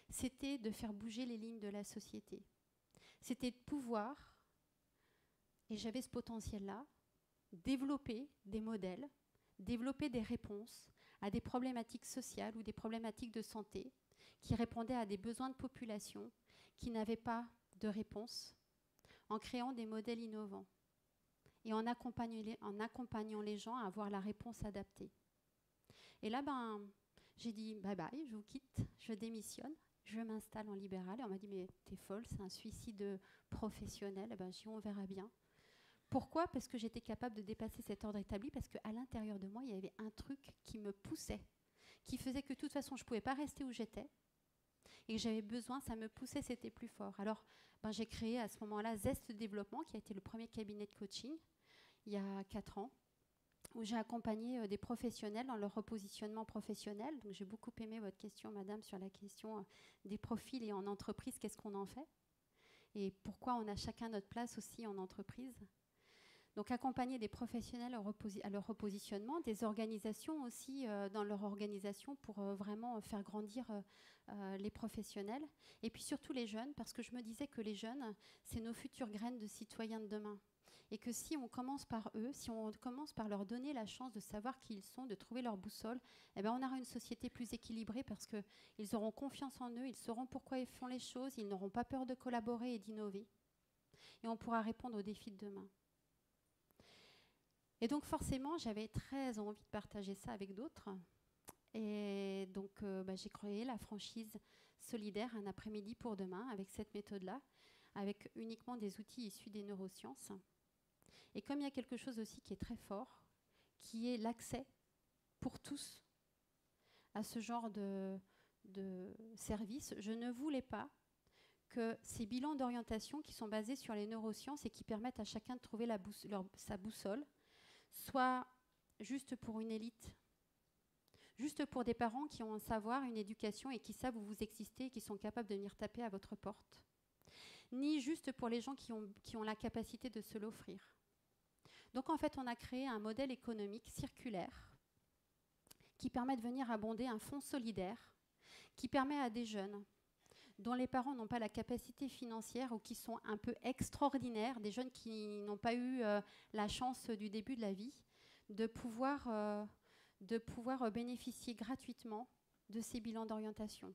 c'était de faire bouger les lignes de la société. C'était de pouvoir, et j'avais ce potentiel-là, développer des modèles, développer des réponses à des problématiques sociales ou des problématiques de santé qui répondaient à des besoins de population qui n'avaient pas de réponse, en créant des modèles innovants et en accompagnant les gens à avoir la réponse adaptée. Et là, j'ai dit bye bye, je vous quitte, je démissionne, je m'installe en libéral. Et on m'a dit mais t'es folle, c'est un suicide professionnel. J'ai dit on verra bien. Pourquoi? Parce que j'étais capable de dépasser cet ordre établi, parce qu'à l'intérieur de moi, il y avait un truc qui me poussait, qui faisait que de toute façon, je ne pouvais pas rester où j'étais et que j'avais besoin, ça me poussait, c'était plus fort. Alors, j'ai créé à ce moment-là Zest Développement, qui a été le premier cabinet de coaching il y a 4 ans, où j'ai accompagné des professionnels dans leur repositionnement professionnel. Donc j'ai beaucoup aimé votre question, madame, sur la question des profils et en entreprise, qu'est-ce qu'on en fait? Et pourquoi on a chacun notre place aussi en entreprise? Donc accompagner des professionnels à leur repositionnement, des organisations aussi dans leur organisation pour vraiment faire grandir les professionnels. Et puis surtout les jeunes, parce que je me disais que les jeunes, c'est nos futures graines de citoyens de demain. Et que si on commence par eux, si on commence par leur donner la chance de savoir qui ils sont, de trouver leur boussole, on aura une société plus équilibrée parce qu'ils auront confiance en eux, ils sauront pourquoi ils font les choses, ils n'auront pas peur de collaborer et d'innover. Et on pourra répondre aux défis de demain. Et donc forcément, j'avais très envie de partager ça avec d'autres. Et donc j'ai créé la franchise solidaire Un après-midi pour demain avec cette méthode-là, avec uniquement des outils issus des neurosciences. Et comme il y a quelque chose aussi qui est très fort, qui est l'accès pour tous à ce genre de service, je ne voulais pas que ces bilans d'orientation qui sont basés sur les neurosciences et qui permettent à chacun de trouver sa boussole soient juste pour une élite, juste pour des parents qui ont un savoir, une éducation et qui savent où vous existez et qui sont capables de venir taper à votre porte, ni juste pour les gens qui ont la capacité de se l'offrir. Donc en fait, on a créé un modèle économique circulaire qui permet de venir abonder un fonds solidaire, qui permet à des jeunes dont les parents n'ont pas la capacité financière ou qui sont un peu extraordinaires, des jeunes qui n'ont pas eu la chance du début de la vie, de pouvoir bénéficier gratuitement de ces bilans d'orientation.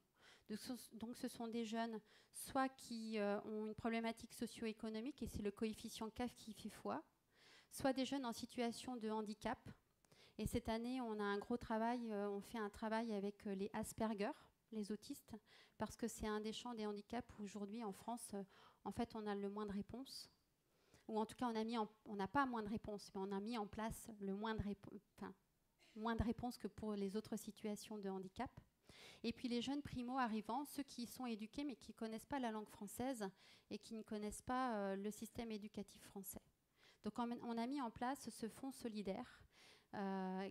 Donc ce sont des jeunes soit qui ont une problématique socio-économique, et c'est le coefficient CAF qui fait foi, soit des jeunes en situation de handicap. Et cette année, on a un gros travail, on fait un travail avec les Asperger, les autistes, parce que c'est un des champs des handicaps où aujourd'hui en France, en fait, on a le moins de réponses. Ou en tout cas, on n'a pas moins de réponses, mais on a mis en place le moins de réponses que pour les autres situations de handicap. Et puis les jeunes primo-arrivants, ceux qui sont éduqués mais qui ne connaissent pas la langue française et qui ne connaissent pas le système éducatif français. Donc on a mis en place ce fonds solidaire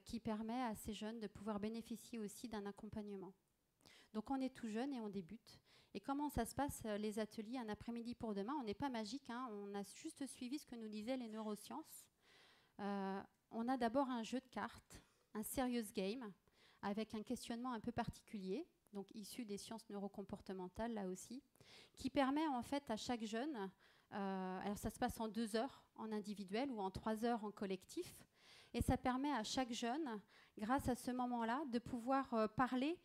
qui permet à ces jeunes de pouvoir bénéficier aussi d'un accompagnement. Donc on est tout jeune et on débute. Et comment ça se passe, les ateliers Un après-midi pour demain? On n'est pas magique, hein, on a juste suivi ce que nous disaient les neurosciences. On a d'abord un jeu de cartes, un serious game, avec un questionnement un peu particulier, donc issu des sciences neurocomportementales là aussi, qui permet en fait à chaque jeune, alors ça se passe en 2 heures en individuel ou en 3 heures en collectif, Et ça permet à chaque jeune, grâce à ce moment-là, de pouvoir parler,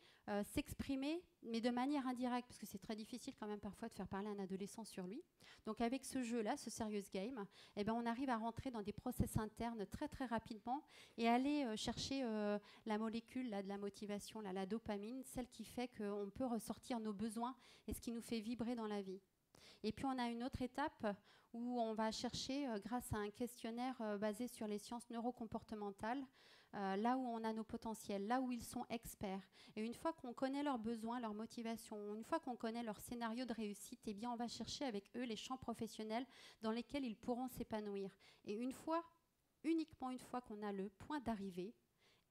s'exprimer, mais de manière indirecte, parce que c'est très difficile quand même parfois de faire parler un adolescent sur lui. Donc avec ce jeu-là, ce Serious Game, eh ben, on arrive à rentrer dans des process internes très très rapidement et aller chercher la molécule là, de la motivation, là, la dopamine, celle qui fait qu'on peut ressortir nos besoins et ce qui nous fait vibrer dans la vie. Et puis on a une autre étape où on va chercher, grâce à un questionnaire basé sur les sciences neurocomportementales, là où on a nos potentiels, là où ils sont experts. Et une fois qu'on connaît leurs besoins, leurs motivations, une fois qu'on connaît leur scénario de réussite, eh bien on va chercher avec eux les champs professionnels dans lesquels ils pourront s'épanouir. Et uniquement une fois qu'on a le point d'arrivée,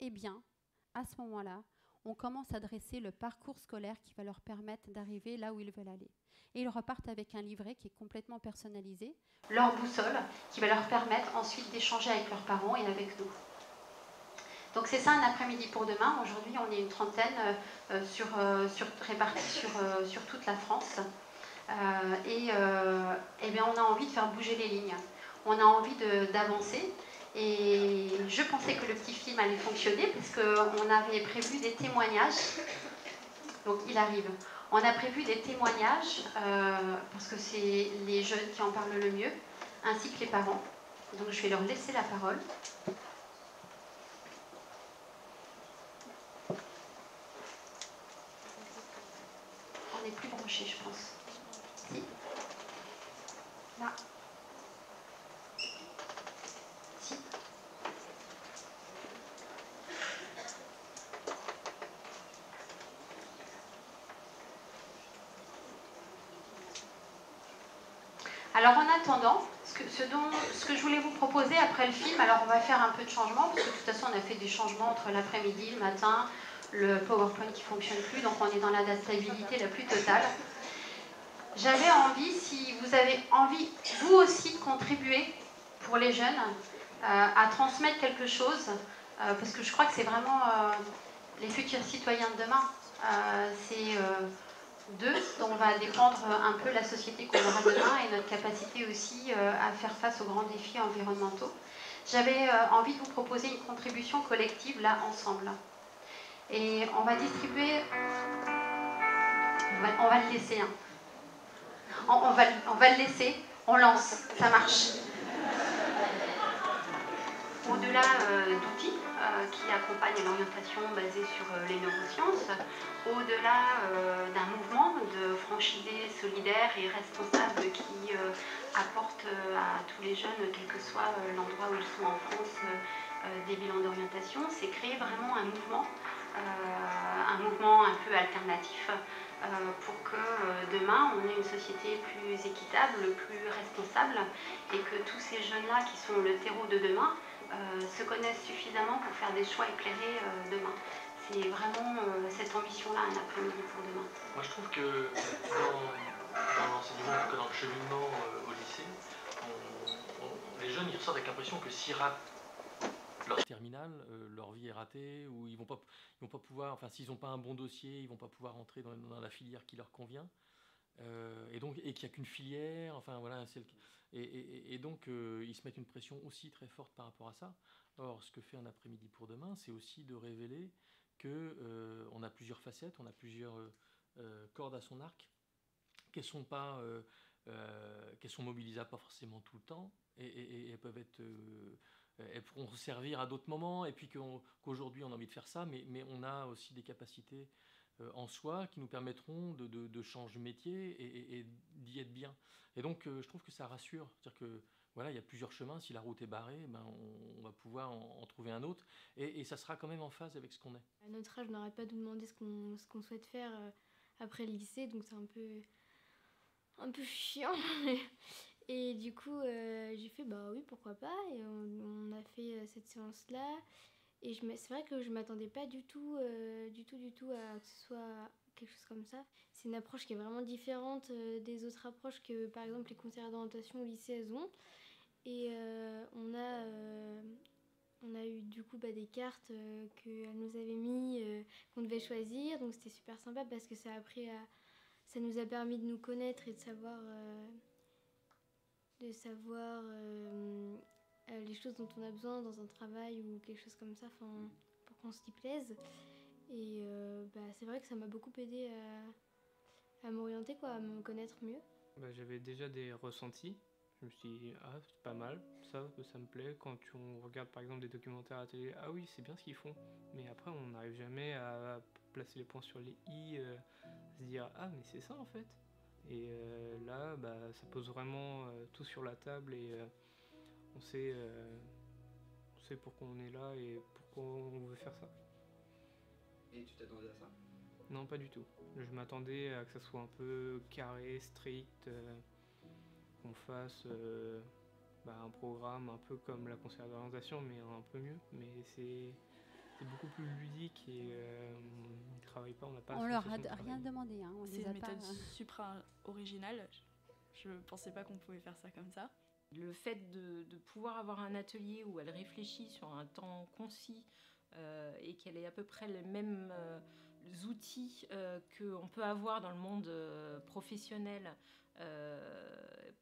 eh bien, à ce moment-là, on commence à dresser le parcours scolaire qui va leur permettre d'arriver là où ils veulent aller. Et ils repartent avec un livret qui est complètement personnalisé. Leur boussole, qui va leur permettre ensuite d'échanger avec leurs parents et avec nous. Donc c'est ça un après-midi pour demain. Aujourd'hui, on est une trentaine répartis sur toute la France. Bien, on a envie de faire bouger les lignes. On a envie d'avancer. Et je pensais que le petit film allait fonctionner parce qu'on avait prévu des témoignages. Donc il arrive. On a prévu des témoignages parce que c'est les jeunes qui en parlent le mieux, ainsi que les parents. Donc je vais leur laisser la parole. On n'est plus branché, je pense. Si. Là. Si. Alors en attendant, ce que je voulais vous proposer après le film, alors on va faire un peu de changement, parce que de toute façon on a fait des changements entre l'après-midi, le matin, le PowerPoint qui ne fonctionne plus, donc on est dans l'adaptabilité la plus totale. J'avais envie, si vous avez envie, vous aussi, de contribuer pour les jeunes, à transmettre quelque chose, parce que je crois que c'est vraiment les futurs citoyens de demain. C'est d'eux dont va dépendre un peu la société qu'on aura demain et notre capacité aussi à faire face aux grands défis environnementaux. J'avais envie de vous proposer une contribution collective, là, ensemble. Et on va distribuer... On va le laisser, hein. On va le laisser, on lance, ça marche. Au-delà d'outils qui accompagnent l'orientation basée sur les neurosciences, au-delà d'un mouvement de franchisés solidaires et responsables qui apportent à tous les jeunes, quel que soit l'endroit où ils sont en France, des bilans d'orientation, c'est créer vraiment un mouvement un peu alternatif pour que demain on ait une société plus équitable, plus responsable et que tous ces jeunes-là qui sont le terreau de demain se connaissent suffisamment pour faire des choix éclairés demain. C'est vraiment cette ambition-là, un après-midi pour demain. Moi je trouve que dans l'enseignement, que dans le cheminement au lycée, les jeunes ils ressortent avec l'impression que s'ils ratent leur terminale, leur vie est ratée, ou ils vont pas pouvoir, enfin s'ils n'ont pas un bon dossier, ils vont pas pouvoir entrer dans la filière qui leur convient, et qu'il n'y a qu'une filière, enfin voilà, et donc ils se mettent une pression aussi très forte par rapport à ça. Or, ce que fait un après-midi pour demain, c'est aussi de révéler que on a plusieurs facettes, on a plusieurs cordes à son arc, qu'elles sont mobilisables pas forcément tout le temps, et elles peuvent être elles pourront servir à d'autres moments, et puis qu'aujourd'hui on a envie de faire ça, mais on a aussi des capacités en soi qui nous permettront de changer de métier et d'y être bien. Et donc je trouve que ça rassure, c'est-à-dire que voilà, il y a plusieurs chemins, si la route est barrée, ben, on va pouvoir en trouver un autre, et ça sera quand même en phase avec ce qu'on est. À notre âge, on n'arrête pas de nous demander ce qu'on souhaite faire après le lycée, donc c'est un peu chiant. Et du coup, j'ai fait bah oui, pourquoi pas, et on a fait cette séance-là. Et c'est vrai que je m'attendais pas du tout à que ce soit quelque chose comme ça. C'est une approche qui est vraiment différente des autres approches que par exemple les conseillères d'orientation au lycée elles ont. Et on a eu du coup des cartes qu'elle nous avait mis, qu'on devait choisir. Donc c'était super sympa parce que ça nous a permis de nous connaître et de savoir les choses dont on a besoin dans un travail ou quelque chose comme ça, pour qu'on s'y plaise. Et c'est vrai que ça m'a beaucoup aidé à m'orienter, quoi, à me connaître mieux. J'avais déjà des ressentis. Je me suis dit, ah, c'est pas mal, ça me plaît. Quand on regarde par exemple des documentaires à la télé, ah oui, c'est bien ce qu'ils font. Mais après, on n'arrive jamais à placer les points sur les i, à se dire, ah, mais c'est ça en fait. Et là, ça pose vraiment tout sur la table et on sait pourquoi on est là et pourquoi on veut faire ça. Et tu t'attendais à ça? Non, pas du tout. Je m'attendais à que ça soit un peu carré, strict, qu'on fasse un programme un peu comme la conseillère d'orientation, mais un peu mieux. Mais c'est beaucoup plus ludique et on ne travaille pas, on n'a pas... On leur a rien demandé. Hein. C'est une méthode supra originale. Je pensais pas qu'on pouvait faire ça comme ça. Le fait de pouvoir avoir un atelier où elle réfléchit sur un temps concis et qu'elle ait à peu près les mêmes outils qu'on peut avoir dans le monde professionnel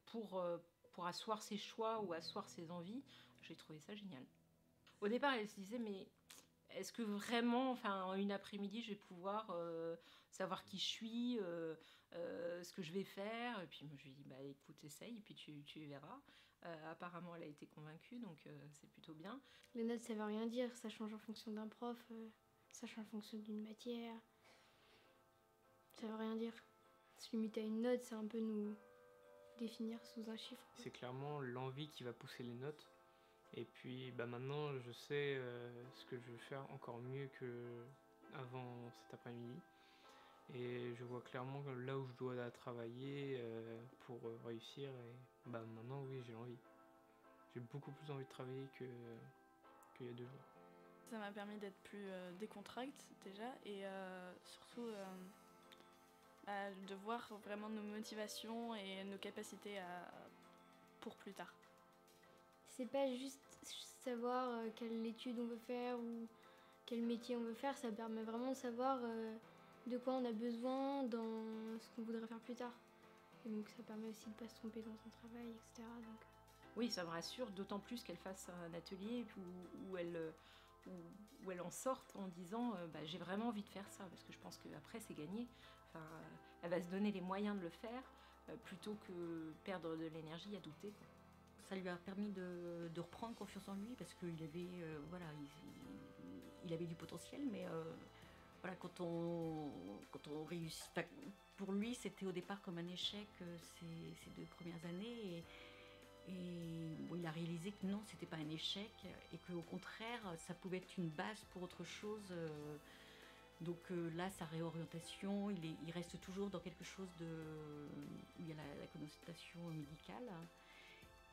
pour asseoir ses choix ou asseoir ses envies, j'ai trouvé ça génial. Au départ, elle se disait, mais est-ce que vraiment, en une après-midi, je vais pouvoir savoir qui je suis, ce que je vais faire? Et puis moi, je lui ai dit, écoute, essaye, et puis tu verras. Apparemment, elle a été convaincue, donc c'est plutôt bien. Les notes, ça veut rien dire, ça change en fonction d'un prof, ça change en fonction d'une matière. Ça veut rien dire. Se limiter à une note, c'est un peu nous définir sous un chiffre. C'est clairement l'envie qui va pousser les notes. Et puis maintenant, je sais ce que je veux faire encore mieux qu'avant cet après-midi. Et je vois clairement là où je dois travailler pour réussir. Et maintenant, oui, j'ai envie. J'ai beaucoup plus envie de travailler qu'il y a 2 jours. Ça m'a permis d'être plus décontracté déjà et surtout de voir vraiment nos motivations et nos capacités pour plus tard. C'est pas juste savoir quelle étude on veut faire ou quel métier on veut faire, ça permet vraiment de savoir de quoi on a besoin dans ce qu'on voudrait faire plus tard. Et donc ça permet aussi de ne pas se tromper dans son travail, etc. Donc... Oui, ça me rassure, d'autant plus qu'elle fasse un atelier où elle en sorte en disant j'ai vraiment envie de faire ça, parce que je pense qu'après c'est gagné. Elle va se donner les moyens de le faire plutôt que perdre de l'énergie à douter, quoi. Ça lui a permis de reprendre confiance en lui parce qu'il avait, il avait du potentiel, mais quand on réussit, pour lui c'était au départ comme un échec ces 2 premières années et il a réalisé que non, c'était pas un échec et qu'au contraire ça pouvait être une base pour autre chose. Donc là, sa réorientation, il reste toujours dans quelque chose où il y a la connotation médicale,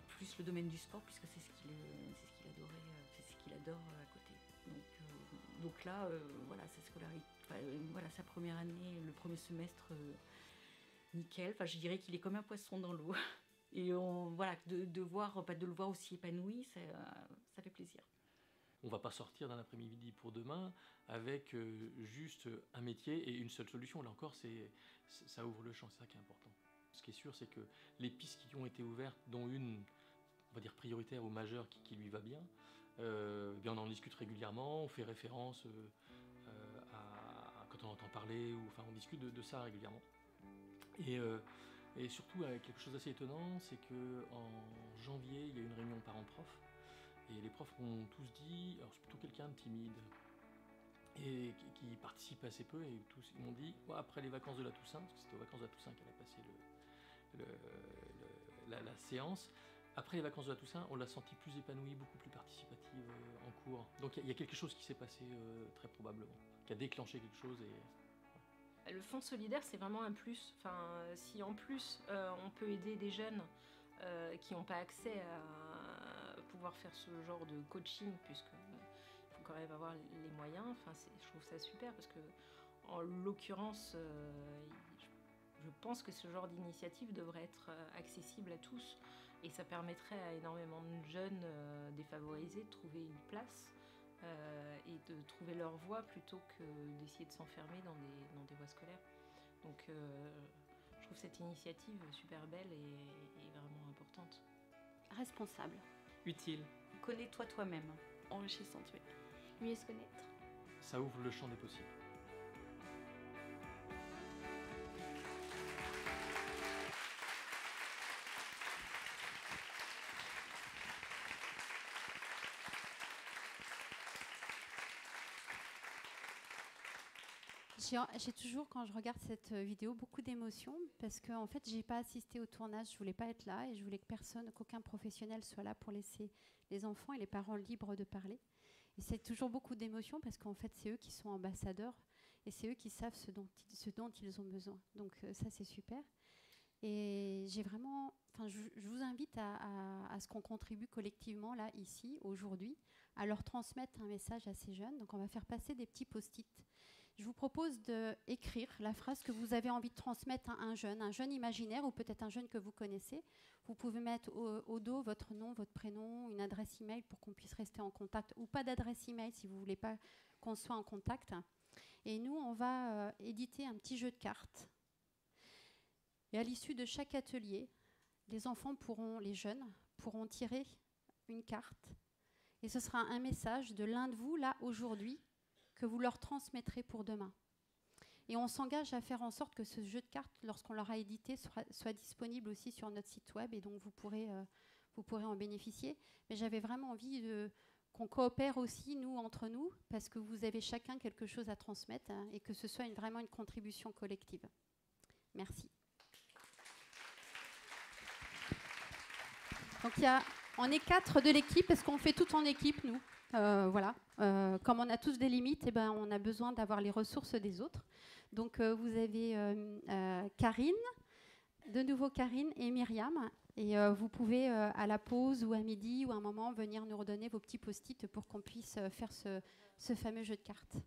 plus le domaine du sport, puisque c'est ce qu'il adorait, c'est ce qu'il adore à côté. Donc là, sa scolarité, sa première année, le premier semestre, nickel. Je dirais qu'il est comme un poisson dans l'eau. Et de le voir aussi épanoui, ça fait plaisir. On ne va pas sortir d'un après-midi pour demain avec juste un métier et une seule solution. Là encore, ça ouvre le champ, c'est ça qui est important. Ce qui est sûr, c'est que les pistes qui ont été ouvertes, dont une, on va dire prioritaire ou majeure, qui lui va bien, on en discute régulièrement, on fait référence quand on entend parler, on discute de ça régulièrement. Et surtout, quelque chose d'assez étonnant, c'est qu'en janvier, il y a eu une réunion parents-profs. Et les profs ont tous dit, alors c'est plutôt quelqu'un de timide et qui participe assez peu, et tous ils m'ont dit, après les vacances de la Toussaint, parce que c'était aux vacances de la Toussaint qu'elle a passé la séance, après les vacances de la Toussaint, on l'a sentie plus épanouie, beaucoup plus participative en cours. Donc il y a quelque chose qui s'est passé très probablement, qui a déclenché quelque chose. Le fonds solidaire, c'est vraiment un plus. Si en plus on peut aider des jeunes qui n'ont pas accès à pouvoir faire ce genre de coaching, puisqu'il faut quand même avoir les moyens, je trouve ça super, parce que en l'occurrence, je pense que ce genre d'initiative devrait être accessible à tous, et ça permettrait à énormément de jeunes défavorisés de trouver une place et de trouver leur voie plutôt que d'essayer de s'enfermer dans des voies scolaires. Donc je trouve cette initiative super belle et vraiment importante. Responsable. Utile. connaît toi-même. Enrichissante, oui. Mieux se connaître. Ça ouvre le champ des possibles. J'ai toujours, quand je regarde cette vidéo, beaucoup d'émotions parce que en fait, j'ai pas assisté au tournage, je voulais pas être là et je voulais que personne, qu'aucun professionnel soit là pour laisser les enfants et les parents libres de parler. Et c'est toujours beaucoup d'émotions parce qu'en fait, c'est eux qui sont ambassadeurs et c'est eux qui savent ce dont ils ont besoin. Donc ça, c'est super. Et j'ai vraiment, je vous invite à ce qu'on contribue collectivement là, ici, aujourd'hui, à leur transmettre un message à ces jeunes. Donc on va faire passer des petits post-it. Je vous propose d'écrire la phrase que vous avez envie de transmettre à un jeune imaginaire ou peut-être un jeune que vous connaissez. Vous pouvez mettre au dos votre nom, votre prénom, une adresse email pour qu'on puisse rester en contact ou pas d'adresse email si vous ne voulez pas qu'on soit en contact. Et nous, on va éditer un petit jeu de cartes. Et à l'issue de chaque atelier, les jeunes pourront tirer une carte et ce sera un message de l'un de vous, là, aujourd'hui, que vous leur transmettrez pour demain. Et on s'engage à faire en sorte que ce jeu de cartes, lorsqu'on l'aura édité, soit disponible aussi sur notre site web et donc vous pourrez en bénéficier. Mais j'avais vraiment envie qu'on coopère aussi, nous, entre nous, parce que vous avez chacun quelque chose à transmettre et que ce soit vraiment une contribution collective. Merci. Donc on est 4 de l'équipe, parce qu'on fait tout en équipe, nous. Voilà. Comme on a tous des limites, on a besoin d'avoir les ressources des autres. Donc vous avez Karine, de nouveau Karine et Myriam. Et vous pouvez à la pause ou à midi ou à un moment venir nous redonner vos petits post-it pour qu'on puisse faire ce fameux jeu de cartes.